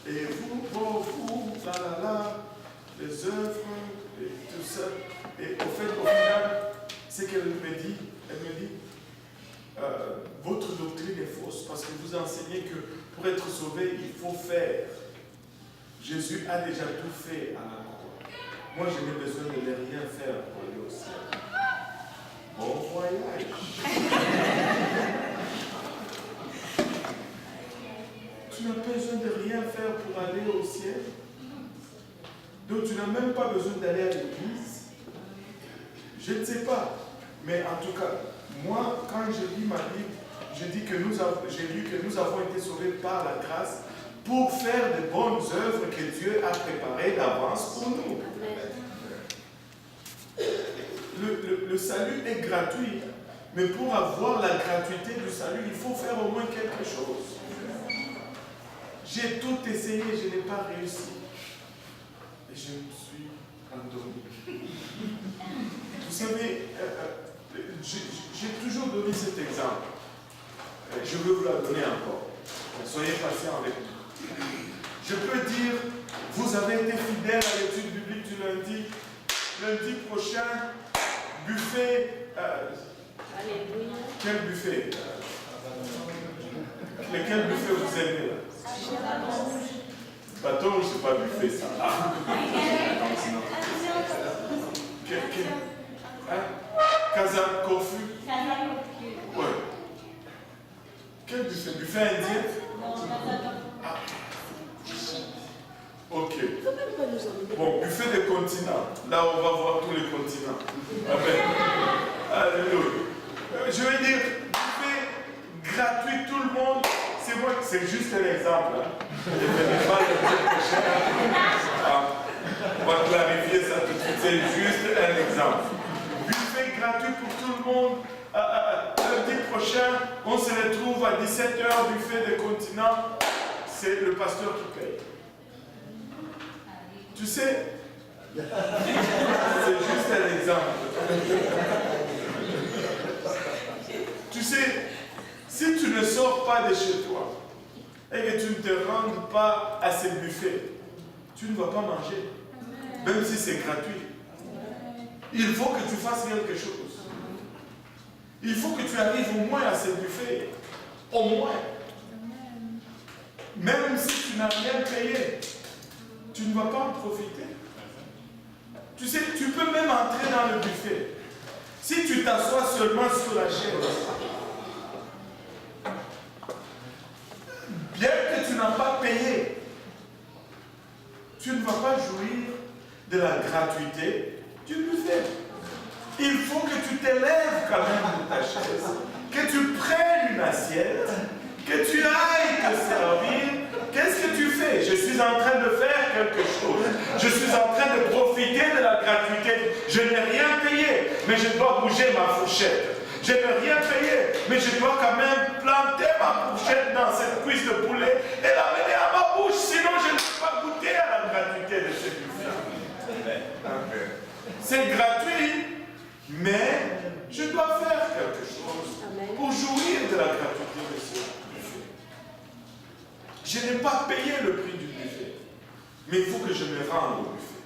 Speaker 1: Et vous, les œuvres, et tout ça. Et au final, ce qu'elle me dit, votre doctrine est fausse parce que vous enseignez que pour être sauvé, il faut faire. Jésus a déjà tout fait à la croix. Moi, je n'ai besoin de rien faire pour aller au ciel. Bon voyage. Tu n'as pas besoin de rien faire pour aller au ciel. Donc tu n'as même pas besoin d'aller à l'église. Je ne sais pas. Mais en tout cas, moi, quand je lis ma Bible, j'ai lu que nous avons été sauvés par la grâce pour faire de bonnes œuvres que Dieu a préparées d'avance pour nous. Le salut est gratuit, mais pour avoir la gratuité du salut, il faut faire au moins quelque chose. J'ai tout essayé, je n'ai pas réussi. Et je me suis endormi. Vous savez, j'ai toujours donné cet exemple. Je veux vous la donner encore. Soyez patients avec moi. Je peux dire, vous avez été fidèle à l'étude biblique du lundi. Lundi prochain, buffet.
Speaker 2: Alléluia.
Speaker 1: Quel buffet? Lequel buffet vous aimez là? Bâton, c'est pas buffet ça. Casa Kofu. Ouais. Quel buffet? Buffet indien? Ah. Ok. Bon, buffet des continents. Là, on va voir tous les continents. Amen. Alléluia. Je vais dire, buffet gratuit, tout le monde. C'est moi, c'est juste un exemple. Hein. Je ne vais pas le dire prochain. Ah. On va clarifier ça tout de suite. C'est juste un exemple. Buffet gratuit pour tout le monde. Lundi prochain, on se retrouve à 17h, buffet des continents. C'est le pasteur qui paye. Tu sais, c'est juste un exemple. Tu sais, si tu ne sors pas de chez toi et que tu ne te rendes pas à ce buffet, tu ne vas pas manger, même si c'est gratuit. Il faut que tu fasses quelque chose. Il faut que tu arrives au moins à ce buffet. Au moins. Même si tu n'as rien payé, tu ne vas pas en profiter. Tu sais, tu peux même entrer dans le buffet. Si tu t'assois seulement sur la chaise, bien que tu n'as pas payé, tu ne vas pas jouir de la gratuité du buffet. Il faut que tu t'élèves quand même de ta chaise, que tu prennes une assiette, que tu ailles te servir. Qu'est-ce que tu fais? Je suis en train de faire quelque chose. Je suis en train de profiter de la gratuité. Je n'ai rien payé, mais je dois bouger ma fourchette. Je n'ai rien payé, mais je dois quand même planter ma fourchette dans cette cuisse de poulet et l'amener à ma bouche. Sinon, je ne peux pas goûter à la gratuité de ce buffet. C'est gratuit, mais je dois faire quelque chose pour jouir de la gratuité de ce buffet. Je n'ai pas payé le prix du buffet, mais il faut que je me rende au buffet.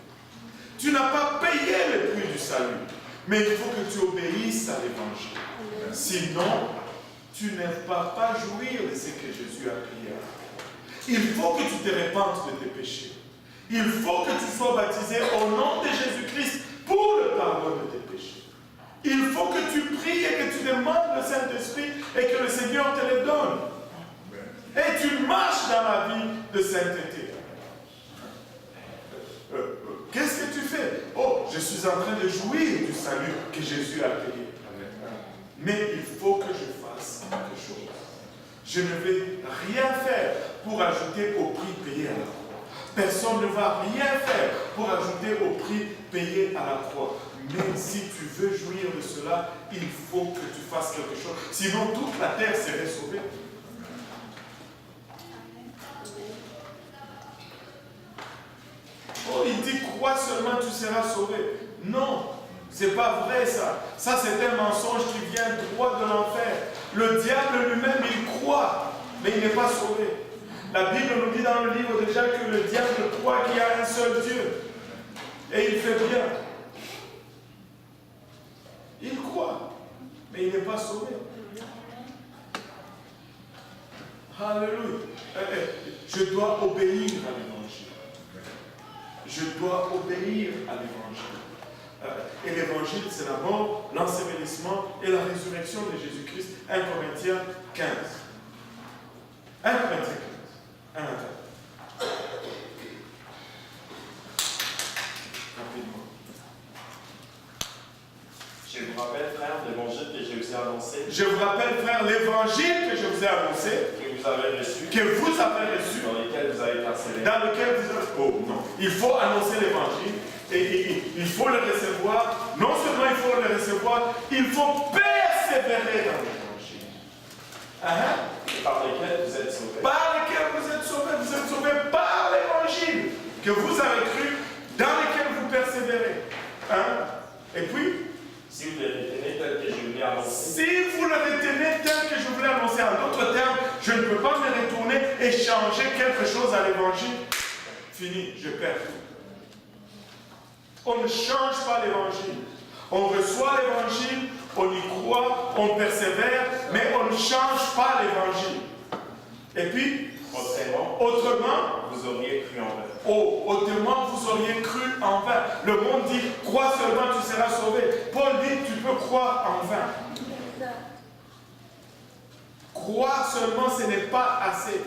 Speaker 1: Tu n'as pas payé le prix du salut, mais il faut que tu obéisses à l'évangile. Sinon, tu ne vas pas jouir de ce que Jésus a prié. Il faut que tu te répandes de tes péchés. Il faut que tu sois baptisé au nom de Jésus-Christ pour le pardon de tes péchés. Il faut que tu pries et que tu demandes le Saint-Esprit et que le Seigneur te le donne. Et tu marches dans la vie de sainteté. Qu'est-ce que tu fais? Oh, je suis en train de jouir du salut que Jésus a payé. Mais il faut que je fasse quelque chose. Je ne vais rien faire pour ajouter au prix payé à la croix. Personne ne va rien faire pour ajouter au prix payé à la croix. Mais si tu veux jouir de cela, il faut que tu fasses quelque chose. Sinon, toute la terre serait sauvée. Oh, il dit, crois seulement, tu seras sauvé. Non, c'est pas vrai ça. Ça, c'est un mensonge qui vient droit de l'enfer. Le diable lui-même, il croit, mais il n'est pas sauvé. La Bible nous dit dans le livre déjà que le diable croit qu'il y a un seul Dieu. Et il fait bien. Il croit, mais il n'est pas sauvé. Alléluia. Je dois obéir à l'évangile. Je dois obéir à l'évangile. Et l'évangile, c'est la mort, l'ensevelissement et la résurrection de Jésus-Christ. 1 Corinthiens 15. 1 Corinthiens 15. 1 à 4. Rapidement.
Speaker 3: Je vous rappelle, frère, l'évangile que je vous ai annoncé,
Speaker 1: Je vous rappelle, frère, l'évangile que je vous ai annoncé,
Speaker 3: que vous avez reçu,
Speaker 1: que vous avez reçu,
Speaker 3: dans lequel vous avez persévéré.
Speaker 1: dans lequel vous avez... Oh non. Il faut annoncer l'évangile et il faut le recevoir. Non seulement il faut le recevoir, il faut persévérer dans l'évangile.
Speaker 3: Par lequel vous êtes sauvés.
Speaker 1: Par lequel vous êtes sauvés. Vous êtes sauvés par l'évangile que vous avez cru, dans lequel vous persévérez. Et puis,
Speaker 3: si vous le retenez tel que je vous l'ai annoncé,
Speaker 1: si vous le retenez tel que je vous l'ai annoncé, en d'autres termes, je ne peux pas me retourner et changer quelque chose à l'évangile. Fini, je perds tout. On ne change pas l'évangile. On reçoit l'évangile, on y croit, on persévère, mais on ne change pas l'évangile. Et puis, autrement,
Speaker 3: vous auriez cru en vain.
Speaker 1: Autrement, vous auriez cru en vain. Le monde dit, crois seulement, tu seras sauvé. Paul dit, tu peux croire en vain. Croire seulement, ce n'est pas assez.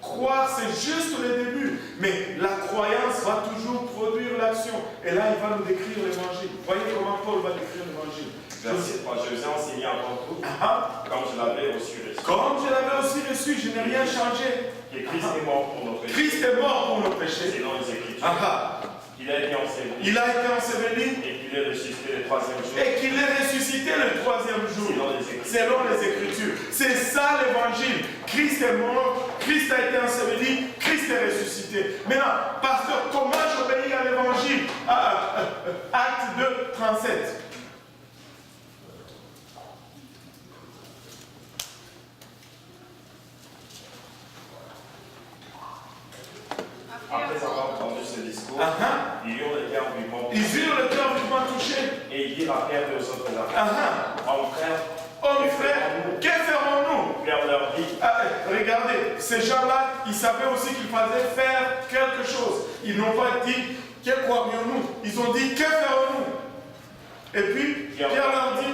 Speaker 1: Croire, c'est juste le début. Mais la croyance va toujours produire l'action. Et là, il va nous décrire l'évangile. Voyez comment Paul va décrire l'évangile.
Speaker 3: Verset 3, je vous ai enseigné avant tout, comme je l'avais aussi reçu.
Speaker 1: Comme je l'avais aussi reçu, je n'ai rien changé.
Speaker 3: Que Christ est mort pour nos péchés.
Speaker 1: Christ est mort pour nos péchés.
Speaker 3: Selon les Écritures. Il a été enseveli.
Speaker 1: Il a été enseveli.
Speaker 3: Et qu'il est ressuscité le troisième jour.
Speaker 1: Et qu'il est ressuscité le troisième jour. Selon les Écritures. C'est ça l'évangile. Christ est mort, Christ a été enseveli, Christ est ressuscité. Maintenant, pasteur, comment j'obéis à l'évangile? Acte 2, 37.
Speaker 3: Après avoir entendu ce discours, ils eurent le cœur vivement touché.
Speaker 1: Ils eurent le cœur vivement touché.
Speaker 3: Et ils dirent à Pierre et aux autres apôtres,
Speaker 1: Hommes frères, que ferons-nous?
Speaker 3: Pierre leur dit,
Speaker 1: regardez, ces gens-là, ils savaient aussi qu'il fallait faire quelque chose. Ils n'ont pas dit, que croirions-nous? Ils ont dit, que ferons-nous? Et puis, Pierre leur dit,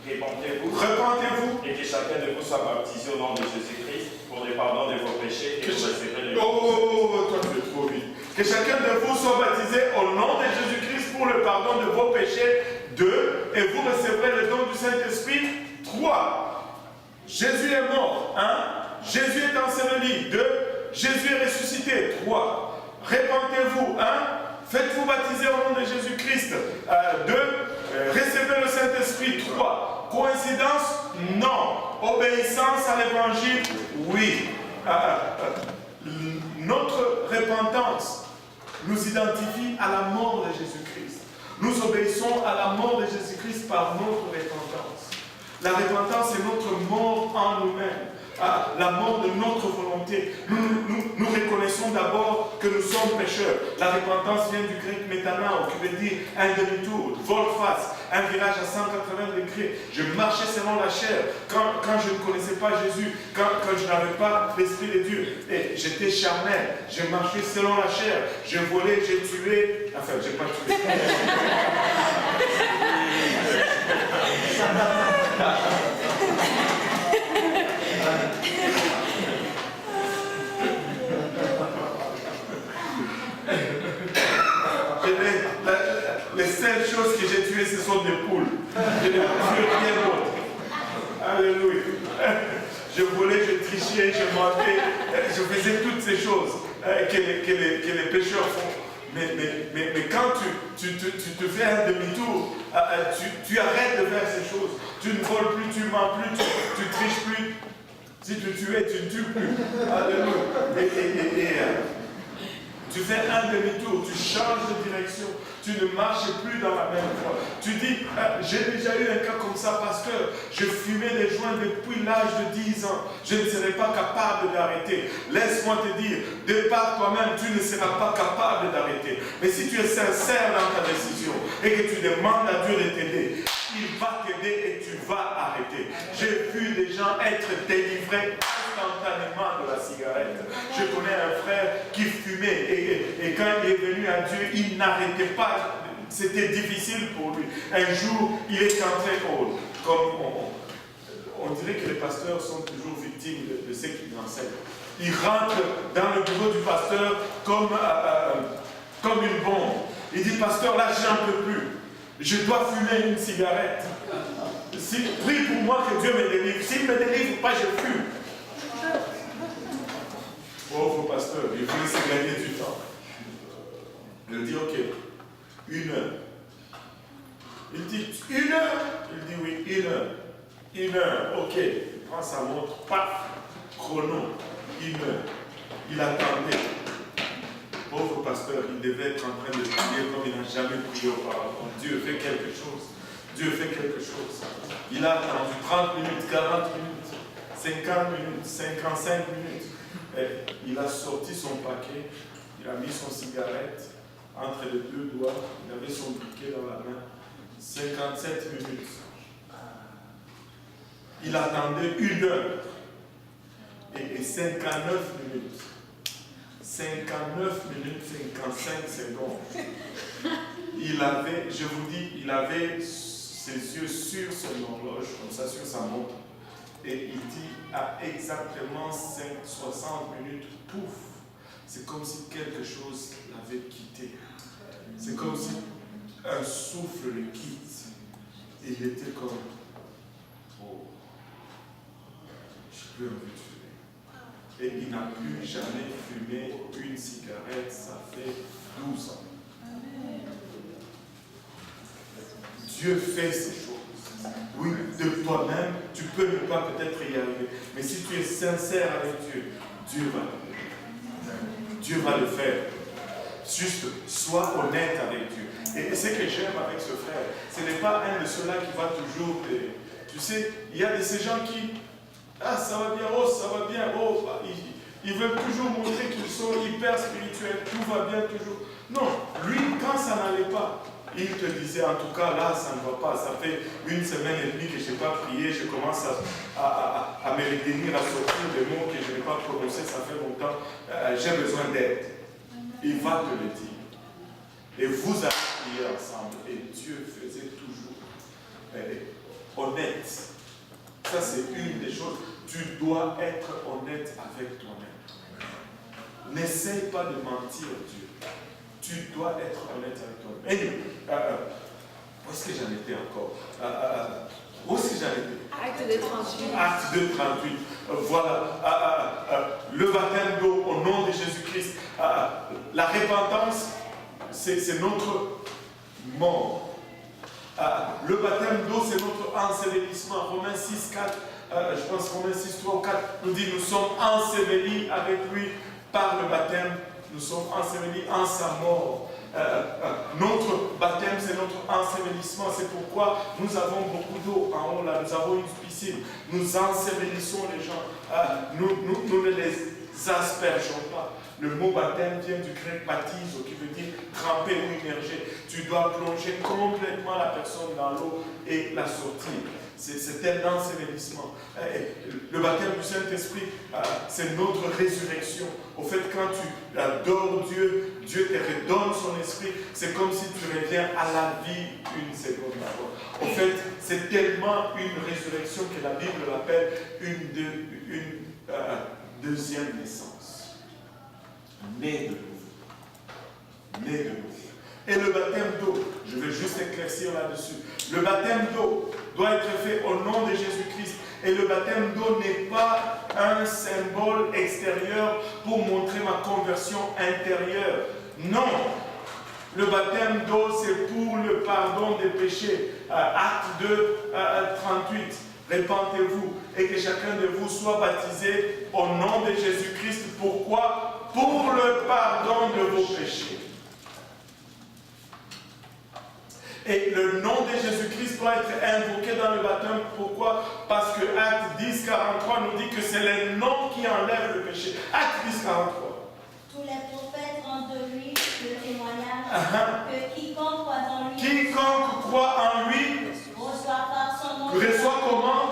Speaker 1: repentez-vous,
Speaker 3: et que chacun de vous soit baptisé au nom de Jésus-Christ pour le pardon de vos péchés et vous recevrez le
Speaker 1: toi tu es trop vite. Que chacun de vous soit baptisé au nom de Jésus-Christ pour le pardon de vos péchés. 2. Et vous recevrez le don du Saint-Esprit. 3. Jésus est mort. 1. Jésus est enseveli. 2. Jésus est ressuscité. 3. Repentez-vous. 1. Faites-vous baptiser au nom de Jésus-Christ. 2. Recevez le Saint-Esprit. 3. Coïncidence? Non. Obéissance à l'évangile? Oui. Notre repentance nous identifie à la mort de Jésus-Christ. Nous obéissons à la mort de Jésus-Christ par notre repentance. La repentance est notre mort en nous-mêmes, la mort de notre volonté. Nous reconnaissons d'abord que nous sommes pécheurs. La repentance vient du grec métanao, qui veut dire un demi-tour, volte-face, un virage à 180 degrés. Je marchais selon la chair quand je ne connaissais pas Jésus, quand je n'avais pas l'Esprit de Dieu. Et j'étais charnel, je marchais selon la chair. Je volais, j'ai tué. Enfin, je n'ai pas tué. Les seules choses que j'ai tuées, ce sont des poules. Je n'ai pas tué rien d'autre. Alléluia. Je volais, je trichais, je mentais, je faisais toutes ces choses que les pécheurs font. Mais quand tu te fais un demi-tour, tu arrêtes de faire ces choses. Tu ne voles plus, tu mens plus, tu triches plus. Si tu tuais, tu ne tues plus. Alléluia. Tu fais un demi-tour, tu changes de direction, tu ne marches plus dans la même voie. Tu dis, j'ai déjà eu un cas comme ça, pasteur, je fumais des joints depuis l'âge de 10 ans, je ne serais pas capable d'arrêter. Laisse-moi te dire, de par toi-même, tu ne seras pas capable d'arrêter. Mais si tu es sincère dans ta décision et que tu demandes à Dieu de t'aider, il va t'aider et tu vas arrêter. J'ai vu des gens être délivrés instantanément de la cigarette. Je connais un frère qui fumait et quand il est venu à Dieu, il n'arrêtait pas. C'était difficile pour lui. Un jour, il est entré, comme on dirait que les pasteurs sont toujours victimes de ce qu'ils enseignent. Il rentre dans le bureau du pasteur comme une bombe. Il dit, pasteur, là, j'en peux plus. Je dois fumer une cigarette. Prie pour moi que Dieu me délivre. S'il ne me délivre pas, je fume. Pauvre pasteur, il voulait se gagner du temps. Il dit, ok, 1 heure. Il dit, 1 heure? Il dit, oui, 1 heure. 1 heure, ok. Il prend sa montre, paf, chrono, 1 heure. Il attendait. Pauvre pasteur, il devait être en train de prier comme il n'a jamais prié auparavant. Dieu fait quelque chose. Dieu fait quelque chose. Il a attendu 30 minutes, 40 minutes, 50 minutes, 55 minutes. Et il a sorti son paquet, il a mis son cigarette entre les 2 doigts, il avait son briquet dans la main. 57 minutes. Il attendait 1 heure. Et 59 minutes. 59 minutes, 55 secondes. Il avait, je vous dis, il avait ses yeux sur son horloge, comme ça, sur sa montre. Et il dit à exactement 60 minutes, pouf, c'est comme si quelque chose l'avait quitté. C'est comme si un souffle le quitte. Et il était comme, oh, je n'ai plus envie de fumer. Et il n'a plus jamais fumé une cigarette, ça fait 12 ans. Dieu fait ces choses. Oui, de toi-même, tu peux ne pas peut-être y arriver. Mais si tu es sincère avec Dieu, Dieu va le faire. Dieu va le faire. Juste, sois honnête avec Dieu. Et ce que j'aime avec ce frère, ce n'est pas un de ceux-là qui va toujours... Tu sais, il y a de ces gens qui... Ah, ça va bien, oh, ça va bien, oh... Ils veulent toujours montrer qu'ils sont hyper spirituels, tout va bien toujours. Non, lui, quand ça n'allait pas, il te disait, en tout cas, là, ça ne va pas. Ça fait 1 semaine et demie que je n'ai pas prié, je commence à me retenir, à sortir des mots que je n'ai pas prononcés, ça fait longtemps, j'ai besoin d'aide. Il va te le dire. Et vous allez prier ensemble. Et Dieu faisait toujours honnête. Ça, c'est une des choses. Tu dois être honnête avec toi-même. N'essaye pas de mentir, Dieu. Tu dois être honnête avec toi-même. Et où est-ce que j'en étais encore? Où est-ce que j'en étais?
Speaker 2: Acte de 38.
Speaker 1: Acte de 38. Voilà. Le baptême d'eau au nom de Jésus-Christ. La repentance, c'est notre mort. Le baptême d'eau, c'est notre ensevelissement. Romains 6, 4, je pense Romains 6, 3 ou 4 nous dit, nous sommes ensevelis avec lui par le baptême. Nous sommes ensevelis en sa mort. Notre baptême, c'est notre ensevelissement. C'est pourquoi nous avons beaucoup d'eau en haut là. Nous avons une piscine. Nous ensevelissons les gens. Nous ne les aspergeons pas. Le mot baptême vient du grec baptizo, qui veut dire tremper ou immerger. Tu dois plonger complètement la personne dans l'eau et la sortir. C'est un ensevelissement. Le baptême du Saint-Esprit, c'est notre résurrection. Au fait, quand tu adores Dieu, Dieu te redonne son esprit. C'est comme si tu reviens à la vie une seconde d'abord. Au fait, c'est tellement une résurrection que la Bible l'appelle une deuxième naissance. Né de nouveau. Né de nouveau. Et le baptême d'eau, je vais juste éclaircir là-dessus. Le baptême d'eau doit être fait au nom de Jésus-Christ. Et le baptême d'eau n'est pas un symbole extérieur pour montrer ma conversion intérieure. Non. Le baptême d'eau, c'est pour le pardon des péchés. Acte 2, 38. Répentez-vous et que chacun de vous soit baptisé au nom de Jésus-Christ. Pourquoi? Pour le pardon de vos péchés. Et le nom de Jésus-Christ doit être invoqué dans le baptême. Pourquoi? Parce que Acte 10, 43 nous dit que c'est le nom qui enlève le péché. Acte 10, 43.
Speaker 5: Tous les prophètes rendent de lui le témoignage que quiconque croit en lui, reçoit par son nom.
Speaker 1: Reçoit comment?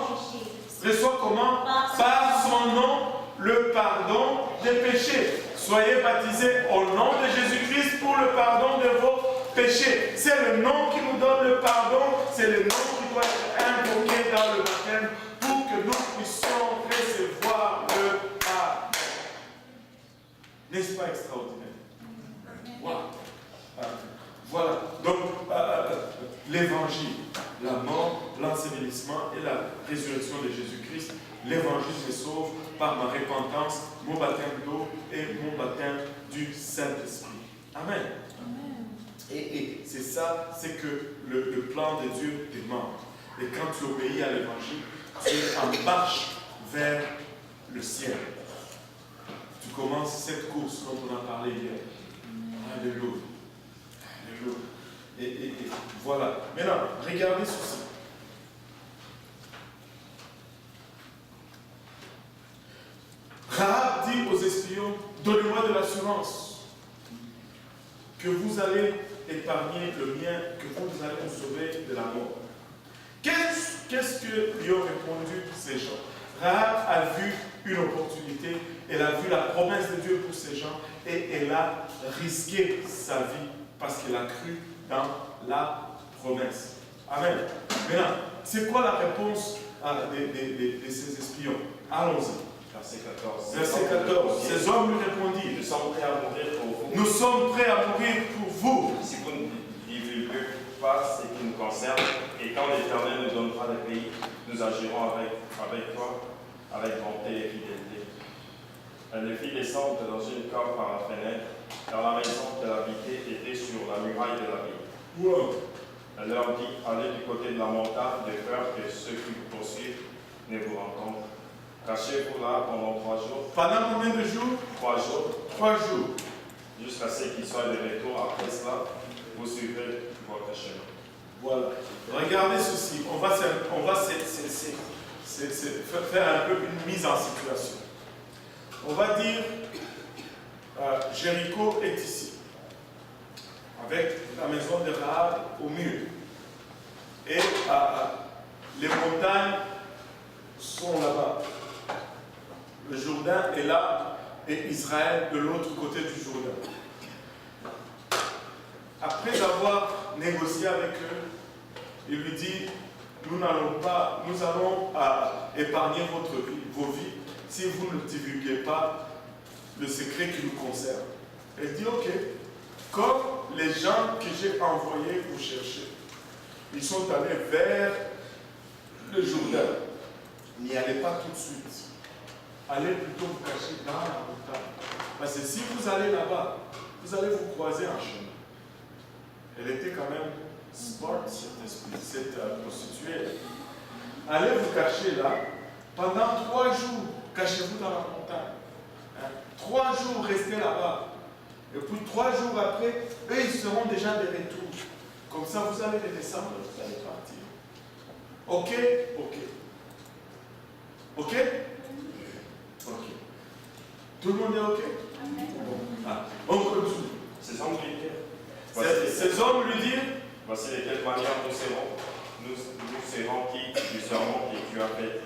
Speaker 1: Reçoit comment? Par son nom le pardon des péchés. Soyez baptisés au nom de Jésus-Christ pour le pardon de vos péchés. C'est le nom qui nous donne le pardon, c'est le nom qui doit être invoqué dans le baptême pour que nous puissions recevoir le pardon. N'est-ce pas extraordinaire? Wow. Voilà, donc l'évangile, la mort, l'ensevelissement et la résurrection de Jésus-Christ, l'évangile me sauve par ma repentance, mon baptême d'eau et mon baptême du Saint-Esprit. Amen. Et c'est ça, c'est que le plan de Dieu demande. Et quand tu obéis à l'évangile, tu es en marche vers le ciel. Tu commences cette course dont on a parlé hier. Alléluia. Alléluia. Et voilà. Maintenant, regardez ceci. Rahab dit aux espions, donnez-moi de l'assurance que vous allez épargner le mien, que vous allez nous sauver de la mort. Qu'est-ce que lui ont répondu ces gens? Rahab a vu une opportunité, elle a vu la promesse de Dieu pour ces gens et elle a risqué sa vie parce qu'elle a cru dans la promesse. Amen. Maintenant, c'est quoi la réponse de ces espions? Allons-y.
Speaker 3: Verset 14.
Speaker 1: Verset 14. Ces hommes lui répondirent,
Speaker 3: nous sommes prêts à mourir pour vous.
Speaker 1: nous sommes prêts à mourir pour vous.
Speaker 3: Si vous ne divulguez pas ce qui nous concerne, et quand l'Éternel nous donnera le pays, nous agirons avec toi, avec bonté et fidélité. Elle les fit descendre dans une cave par la fenêtre, car la maison qu'elle habitait était sur la muraille de la ville.
Speaker 1: Wow.
Speaker 3: Elle leur dit, allez du côté de la montagne, de peur que ceux qui vous poursuivent ne vous rencontrent. Cachez-vous là pendant 3 jours.
Speaker 1: Pendant combien de jours?
Speaker 3: 3 jours.
Speaker 1: 3 jours.
Speaker 3: Jusqu'à ce qu'ils soient de retour. Après cela, vous suivrez votre chemin.
Speaker 1: Voilà. Regardez ceci. On va faire un peu une mise en situation. On va dire, Jéricho est ici, avec la maison de Rahab au mur. Et les montagnes sont là-bas. Le Jourdain est là et Israël de l'autre côté du Jourdain. Après avoir négocié avec eux, il lui dit, nous allons épargner vos vies si vous ne divulguez pas le secret qui nous concerne. Elle dit, ok, comme les gens que j'ai envoyés vous chercher, ils sont allés vers le Jourdain. N'y allez pas tout de suite. Allez plutôt vous cacher dans la montagne. Parce que si vous allez là-bas, vous allez vous croiser en chemin. Elle était quand même smart, cette prostituée. Allez vous cacher là. Pendant 3 jours, cachez-vous dans la montagne. 3 jours, restez là-bas. Et puis 3 jours après, eux, ils seront déjà de retour. Comme ça, vous allez les descendre, vous allez partir. Ok? Ok. Ok? Ok. Tout le monde est ok? Bon. On continue.
Speaker 3: Ces hommes lui
Speaker 1: dirent,
Speaker 3: voici de quelle manière nous serons quittes du serment que tu as fait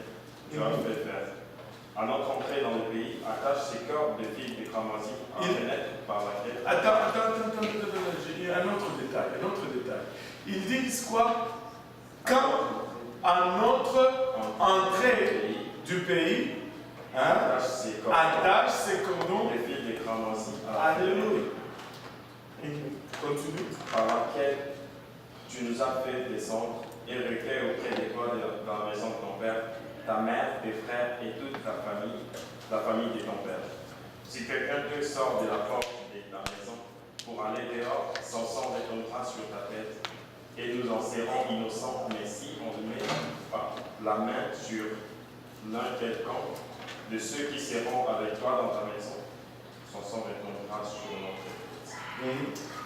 Speaker 3: faire. À notre entrée dans le pays, attache ces cordes de fil de cramoisi à la fenêtre par laquelle...
Speaker 1: Attends, j'ai un autre détail. Ils disent quoi? Quand à notre entrée du pays, attache ces cordons
Speaker 3: de fil de cramoisi à la fenêtre.
Speaker 1: Alléluia. Continue.
Speaker 3: Par laquelle tu nous as fait descendre et recueillir auprès de toi dans la maison de ton père, ta mère, tes frères et toute ta famille, la famille de ton père. Si quelqu'un d'eux sort de la porte de la maison pour aller dehors, son sang retombera sur ta tête et nous en serons innocents. Mais si on ne met pas la main sur l'un quelconque de ceux qui seront avec toi dans ta maison, son sang retombera sur notre tête.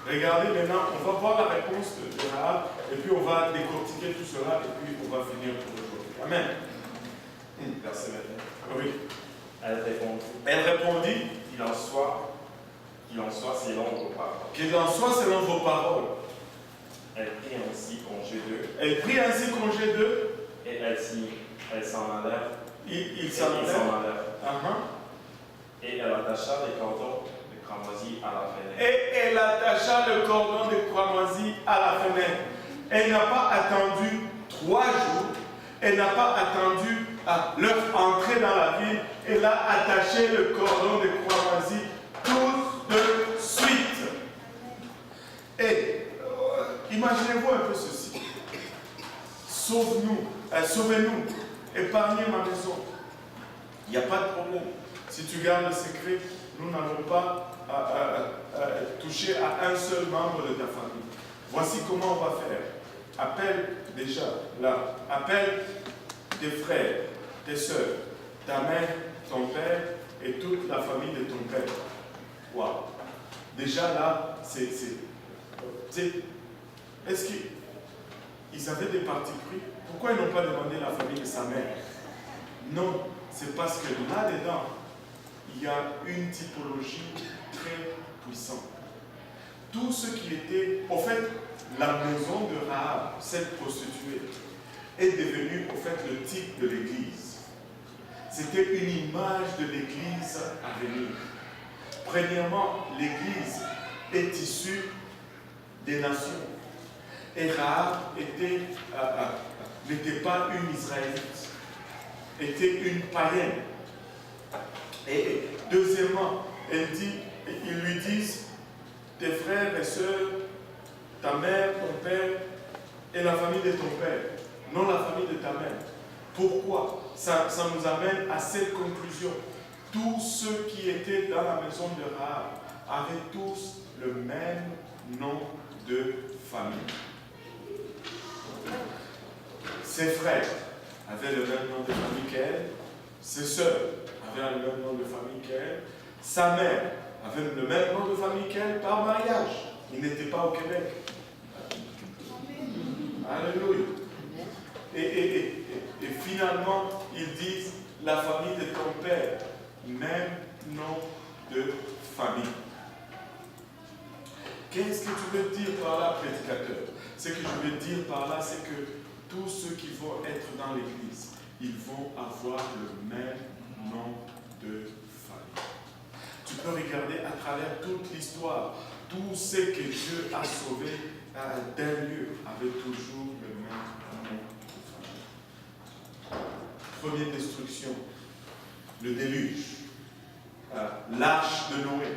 Speaker 1: Regardez maintenant, on va voir la réponse de Rahab et puis on va décortiquer tout cela et puis on va finir pour aujourd'hui. Amen.
Speaker 3: Verset 21.
Speaker 1: Oui.
Speaker 3: Elle répondit, qu'il en soit selon vos paroles.
Speaker 1: Qu'il en soit selon vos paroles.
Speaker 3: Elle prit ainsi congé d'eux.
Speaker 1: Elle prit ainsi congé d'eux.
Speaker 3: Et elle s'en allèrent.
Speaker 1: Ils s'en allèrent.
Speaker 3: Et elle attacha les cordons de cramoisi à la fenêtre.
Speaker 1: Et elle attacha le cordon de cramoisi à la fenêtre. Elle n'a pas attendu 3 jours. Elle n'a pas attendu à leur entrée dans la ville. Elle a attaché le cordon de cramoisi tout de suite. Et imaginez-vous un peu ceci. Sauvez-nous, épargnez ma maison. Il n'y a pas de problème. Si tu gardes le secret, nous n'allons pas toucher à un seul membre de ta famille. Voici comment on va faire. Appelle déjà là. Appelle tes frères, tes soeurs, ta mère, ton père et toute la famille de ton père. Waouh. Déjà là, est-ce qu'ils avaient des partis pris? Pourquoi ils n'ont pas demandé la famille de sa mère? Non, c'est parce que là-dedans, il y a une typologie très puissante. Tout ce qui était, au fait, la maison de Rahab, cette prostituée, est devenue, au fait, le type de l'Église. C'était une image de l'Église à venir. Premièrement, l'Église est issue des nations. Et Rahab n'était pas une Israélite, était une païenne. Et deuxièmement, ils lui disent, tes frères et sœurs, ta mère, ton père et la famille de ton père, non la famille de ta mère. Pourquoi? Ça nous amène à cette conclusion. Tous ceux qui étaient dans la maison de Rahab avaient tous le même nom de famille. Ses frères avaient le même nom de famille qu'elle, ses sœurs avaient le même nom de famille qu'elle, sa mère avait le même nom de famille qu'elle par mariage. Il n'était pas au Québec. Alléluia. Et finalement, ils disent la famille de ton père, même nom de famille. Qu'est-ce que tu veux dire par là, prédicateur? Ce que je veux dire par là, c'est que tous ceux qui vont être dans l'église, ils vont avoir le même nom de famille. Tu peux regarder à travers toute l'histoire, tous ceux que Dieu a sauvés d'un lieu avaient toujours le même nom de famille. Première destruction, le déluge, l'arche de Noé.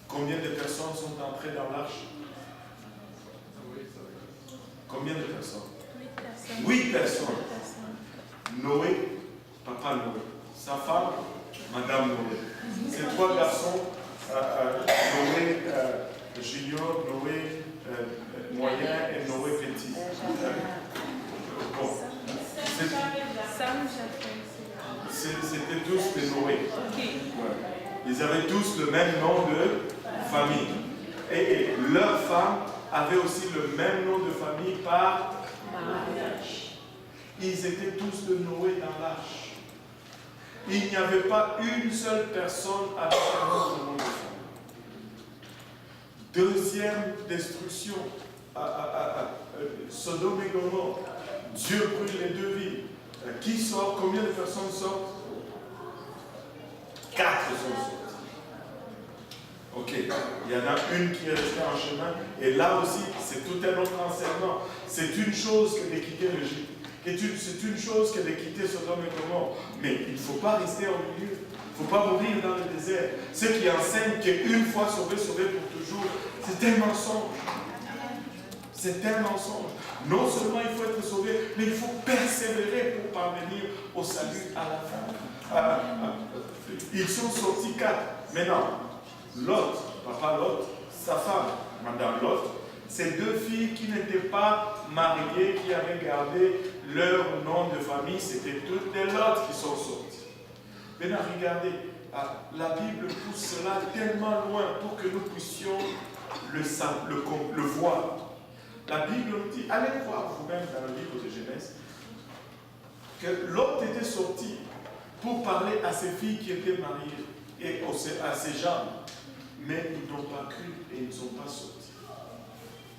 Speaker 1: Combien de personnes sont entrées dans l'arche? Combien de personnes? 8 personnes. Noé, papa Noé. Sa femme, Madame Noé. Ses 3 garçons, Noé junior, Noé moyen et Noé petit. Bon. C'était tous des Noé. Ouais. Ils avaient tous le même nom de famille. Et leurs femmes avaient aussi le même nom de famille par mariage. Ils étaient tous de Noé dans l'arche. Il n'y avait pas une seule personne avec un autre nom de famille. Deuxième destruction, Sodome et Gomorrhe. Dieu brûle les 2 villes. Qui sort? Combien de personnes sortent? 4 sont sorties. Ok, il y en a une qui est restée en chemin. Et là aussi, c'est tout un autre enseignement. C'est une chose que de quitter l'Égypte. C'est une chose que de quitter Sodome et Gomorrhe. Mais il ne faut pas rester au milieu. Il ne faut pas mourir dans le désert. Ceux qui enseignent qu'une fois sauvé, sauvé pour toujours, c'est un mensonge. C'est un mensonge. Non seulement il faut être sauvé, mais il faut persévérer pour parvenir au salut à la fin. Ils sont sortis 4. Maintenant, Lot, papa Lot, sa femme, Madame Lot, ces 2 filles qui n'étaient pas mariées, qui avaient gardé leur nom de famille, c'était toutes des Lot qui sont sorties. Maintenant, regardez, la Bible pousse cela tellement loin pour que nous puissions le voir. La Bible nous dit, allez voir vous-même dans le livre de Genèse, que Lot était sorti pour parler à ses filles qui étaient mariées et à ses gens. Mais ils n'ont pas cru et ils ne sont pas sortis.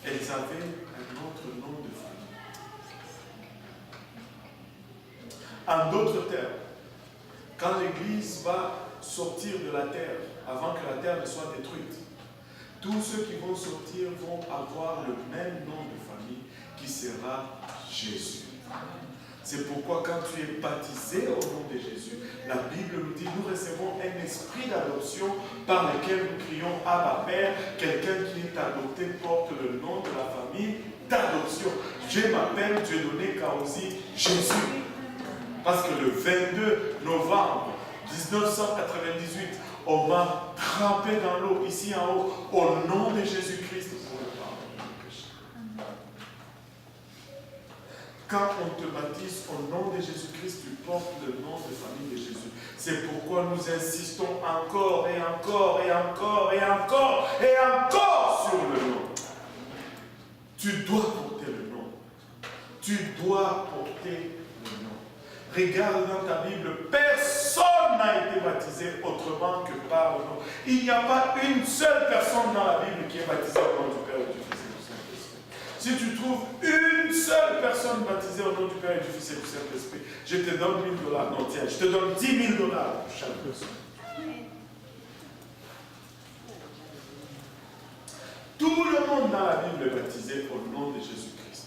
Speaker 1: Elles avaient un autre nom de famille. En d'autres termes, quand l'Église va sortir de la terre avant que la terre ne soit détruite. Tous ceux qui vont sortir vont avoir le même nom de famille qui sera Jésus. C'est pourquoi quand tu es baptisé au nom de Jésus, la Bible nous dit, nous recevons un esprit d'adoption par lequel nous crions Abba Père. Quelqu'un qui est adopté porte le nom de la famille d'adoption. Dieu m'appelle, Dieu donné Kaosi, Jésus. Parce que le 22 novembre 1998, on m'a trempé dans l'eau, ici en haut, au nom de Jésus-Christ pour le pardon de nos péchés. Quand on te baptise au nom de Jésus-Christ, tu portes le nom de famille de Jésus. C'est pourquoi nous insistons encore et encore et encore et encore et encore sur le nom. Tu dois porter le nom. Tu dois porter le nom. Regarde dans ta Bible, personne n'a été baptisé autrement que par le nom. Il n'y a pas une seule personne dans la Bible qui est baptisée au nom du Père et du Fils et du Saint-Esprit. Si tu trouves une seule personne baptisée au nom du Père et du Fils et du Saint-Esprit, je te donne $1000. Non, tiens, je te donne $10 000 pour chaque personne. Tout le monde dans la Bible est baptisé au nom de Jésus-Christ.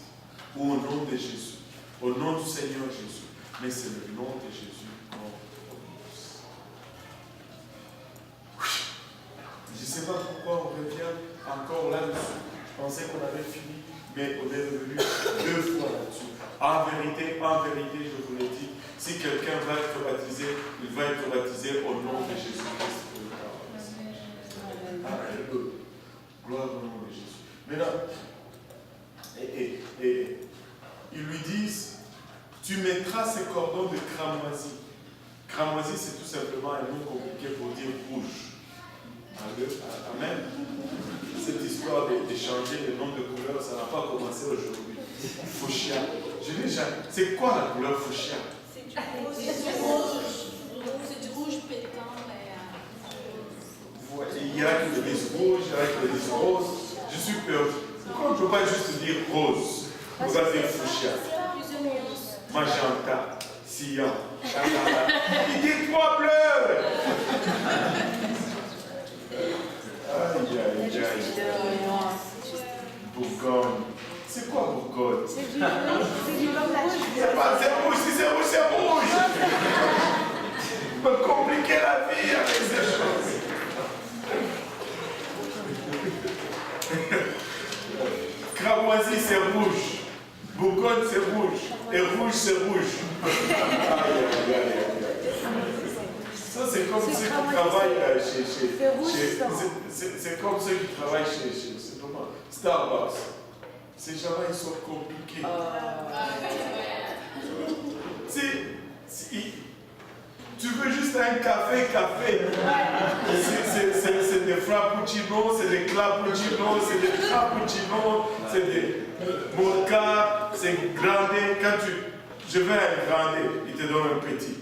Speaker 1: Ou au nom de Jésus. Au nom du Seigneur Jésus. Mais c'est le nom de Jésus qu'on prononce. Je ne sais pas pourquoi on revient encore là-dessus. Je pensais qu'on avait fini, mais on est revenu 2 fois là-dessus. En vérité, je vous l'ai dit, si quelqu'un va être baptisé, il va être baptisé au nom de Jésus-Christ. Alléluia. Gloire au nom de Jésus. Maintenant, ils lui disent, tu mettras ces cordons de cramoisi. Cramoisi, c'est tout simplement un mot compliqué pour dire rouge. Amen. Cette histoire d'échanger les noms de couleurs, ça n'a pas commencé aujourd'hui. Fuchsia. Je n'ai jamais. C'est quoi la couleur fuchsia?
Speaker 4: C'est du rouge pétant.
Speaker 1: Il y a qui le disent rouge, il y a qui le disent rose. Je suis perdu. Pourquoi on ne peut pas juste dire rose? On va dire fuchsia. Magenta, cyan. Il dit 3 bleus. Aïe, aïe, aïe. Bourgogne. C'est quoi Bourgogne?
Speaker 2: C'est du rouge.
Speaker 1: C'est rouge, si c'est rouge, c'est rouge. On peut compliquer la vie avec ces choses. Cramoisi, c'est rouge. Bourgogne, c'est rouge. Et rouge, c'est rouge. Aïe, aïe, aïe, aïe. Ça, c'est comme ceux qui travaillent c'est comme ceux qui travaillent chez Starbucks. Ces gens-là, ils sont compliqués. Tu veux juste un café. C'est des frappuccinos, c'est des clapuccinos, c'est des frappuccinos, c'est des mocha, c'est grandé. Quand je veux un grandé, il te donne un petit.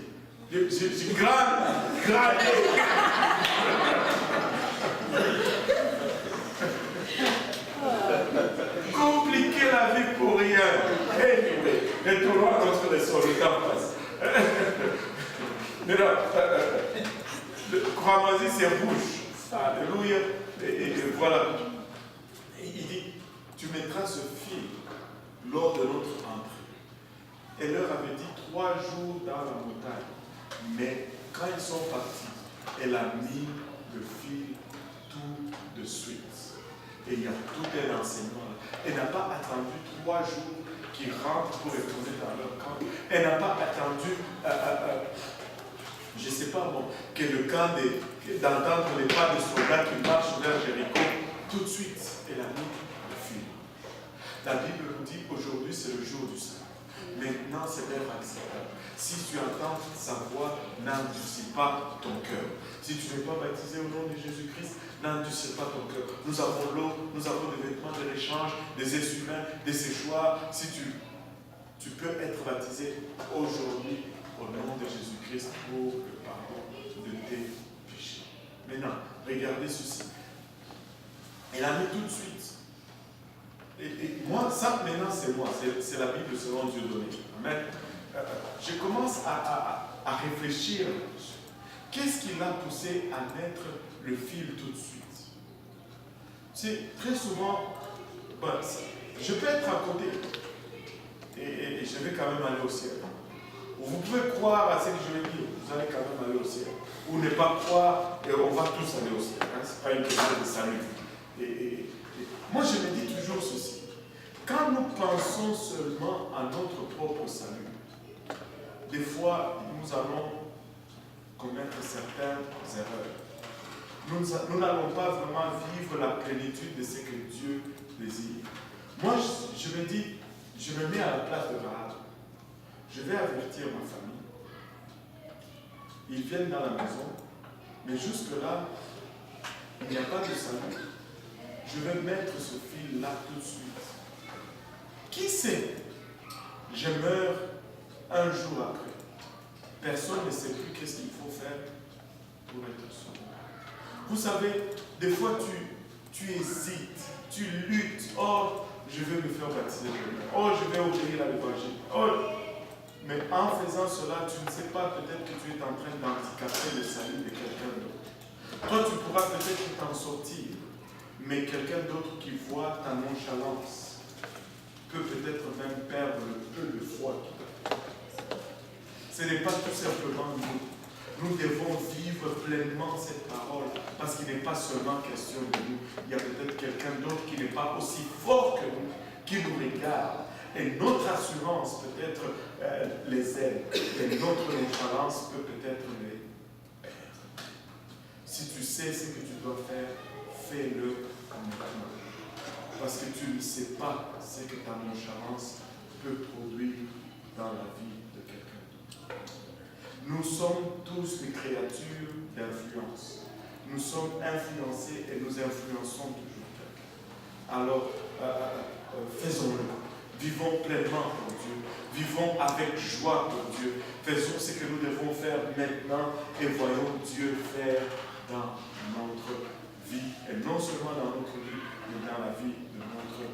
Speaker 1: Je grandé. Compliquer la vie pour rien. Anyway, retournons à notre leçon, le temps passe. Mais non, le cramoisi c'est rouge. Alléluia. Et voilà. Et il dit, tu mettras ce fil lors de notre entrée. Elle leur avait dit 3 jours dans la montagne. Mais quand ils sont partis, elle a mis le fil tout de suite. Et il y a tout un enseignement. Elle n'a pas attendu 3 jours qu'ils rentrent pour retourner dans leur camp. Elle n'a pas attendu, je ne sais pas bon, que le camp d'entendre les pas des soldats qui marchent vers Jéricho. Tout de suite, elle a mis le fil. La Bible nous dit aujourd'hui c'est le jour du salut. Maintenant c'est l'heure acceptable. Si tu entends sa voix, n'endurcis pas ton cœur. Si tu n'es pas baptisé au nom de Jésus-Christ, n'endurcis pas ton cœur. Nous avons l'eau, nous avons des vêtements de l'échange, des essuie-mains, des séchoirs. Si tu peux être baptisé aujourd'hui au nom de Jésus-Christ pour le pardon de tes péchés. Maintenant, regardez ceci. Elle a mis tout de suite. Et moi, ça maintenant c'est moi, c'est la Bible selon Dieu donné. Amen. Je commence à réfléchir. Qu'est-ce qui l'a poussé à mettre le fil tout de suite? C'est très souvent, je peux être à côté et je vais quand même aller au ciel. Vous pouvez croire à ce que je vais dire, vous allez quand même aller au ciel. Ou ne pas croire, et on va tous aller au ciel. Hein? Ce n'est pas une question de salut. Moi, je me dis toujours ceci. Quand nous pensons seulement à notre propre salut, des fois, nous allons commettre certaines erreurs. Nous n'allons pas vraiment vivre la plénitude de ce que Dieu désire. Moi, je me dis, je me mets à la place de Rahab. Je vais avertir ma famille. Ils viennent dans la maison, mais jusque-là, il n'y a pas de salut. Je vais mettre ce fil-là tout de suite. Qui sait? Je meurs un jour après. Personne ne sait plus qu'est-ce qu'il faut faire pour être sauvé. Vous savez, des fois tu hésites, tu luttes. Oh, je vais me faire baptiser. Oh, je vais obéir à l'évangile. Oh. Mais en faisant cela, tu ne sais pas, peut-être que tu es en train d'handicaper le salut de quelqu'un d'autre. Toi, tu pourras peut-être t'en sortir, mais quelqu'un d'autre qui voit ta nonchalance peut peut-être même perdre le peu de foi qu'il a. Ce n'est pas tout simplement nous. Nous devons vivre pleinement cette parole, parce qu'il n'est pas seulement question de nous. Il y a peut-être quelqu'un d'autre qui n'est pas aussi fort que nous, qui nous regarde. Et notre assurance peut-être les aide. Et notre nonchalance peut peut-être les perdre. Si tu sais ce que tu dois faire, fais-le maintenant. Parce que tu ne sais pas ce que ta nonchalance peut produire dans la vie de quelqu'un d'autre. Nous sommes tous des créatures d'influence. Nous sommes influencés et nous influençons toujours quelqu'un. Alors, faisons-le. Vivons pleinement pour Dieu. Vivons avec joie pour Dieu. Faisons ce que nous devons faire maintenant et voyons Dieu faire dans notre vie. Et non seulement dans notre vie, mais dans la vie de notre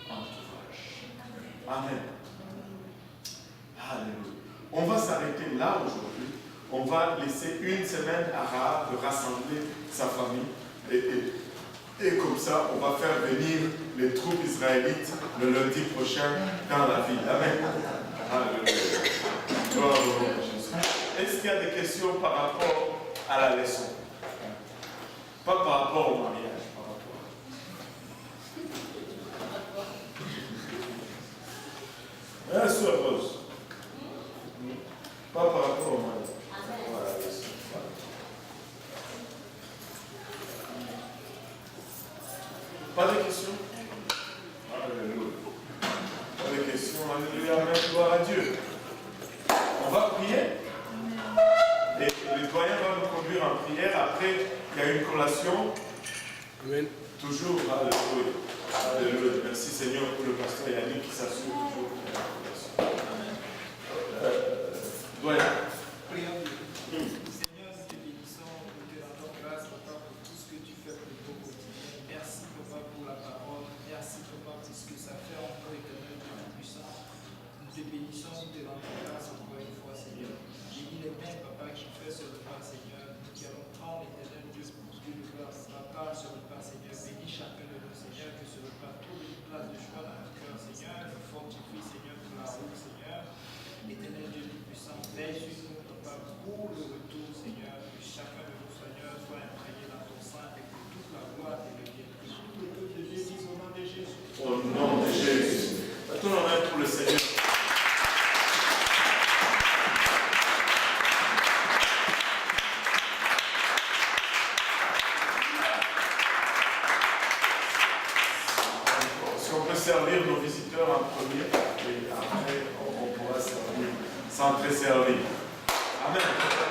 Speaker 1: entourage. Amen. Alléluia. On va s'arrêter là aujourd'hui. On va laisser une semaine à Rahab de rassembler sa famille. Et comme ça, on va faire venir les troupes israélites le lundi prochain dans la ville. Amen. Alléluia. Gloire au nom de Jésus. Est-ce qu'il y a des questions par rapport à la leçon? Pas par rapport au mariage, par rapport. Un seul rose. Pas par rapport au mariage. Voilà, pas de questions? Alléluia. Pas de questions? Alléluia. Amen. Gloire à Dieu. On va prier. Et le doyen va nous conduire en prière. Après, il y a une collation. Amen. Toujours. Alléluia. Alléluia. Merci Seigneur pour le pasteur Yannick qui s'assure toujours de la collation. Amen. Doyen.
Speaker 6: Prions Dieu. Seigneur, nous te bénissons, nous te rendons grâce, Papa, pour tout ce que tu fais pour nous au quotidien. Merci, Papa, pour la parole. Merci, Papa, pour ce que ça fait en nous, éternel Dieu puissant. Nous te bénissons, nous te rendons grâce encore une fois, Seigneur. J'ai mis les mains, Papa, qui fait ce repas, Seigneur. Nous qui allons prendre, éternel Dieu, pour que le repas, ce repas, Seigneur. Bénis chacun de nous, Seigneur, que ce repas trouve une place de joie dans notre cœur, Seigneur. Nous fortifie, Seigneur, pour la route, Seigneur. Éternel Dieu puissant, veille sur nous, Papa, pour le retour, Seigneur, que chacun de nous, Seigneur, soit imprégné dans ton sang et que toute la gloire te revienne. Que tout le peuple de Dieu dise au nom de Jésus.
Speaker 1: Au nom de Jésus. Tout le monde pour le Seigneur. Si on peut servir nos visiteurs en premier, et après on pourra servir sans très servir. Amen.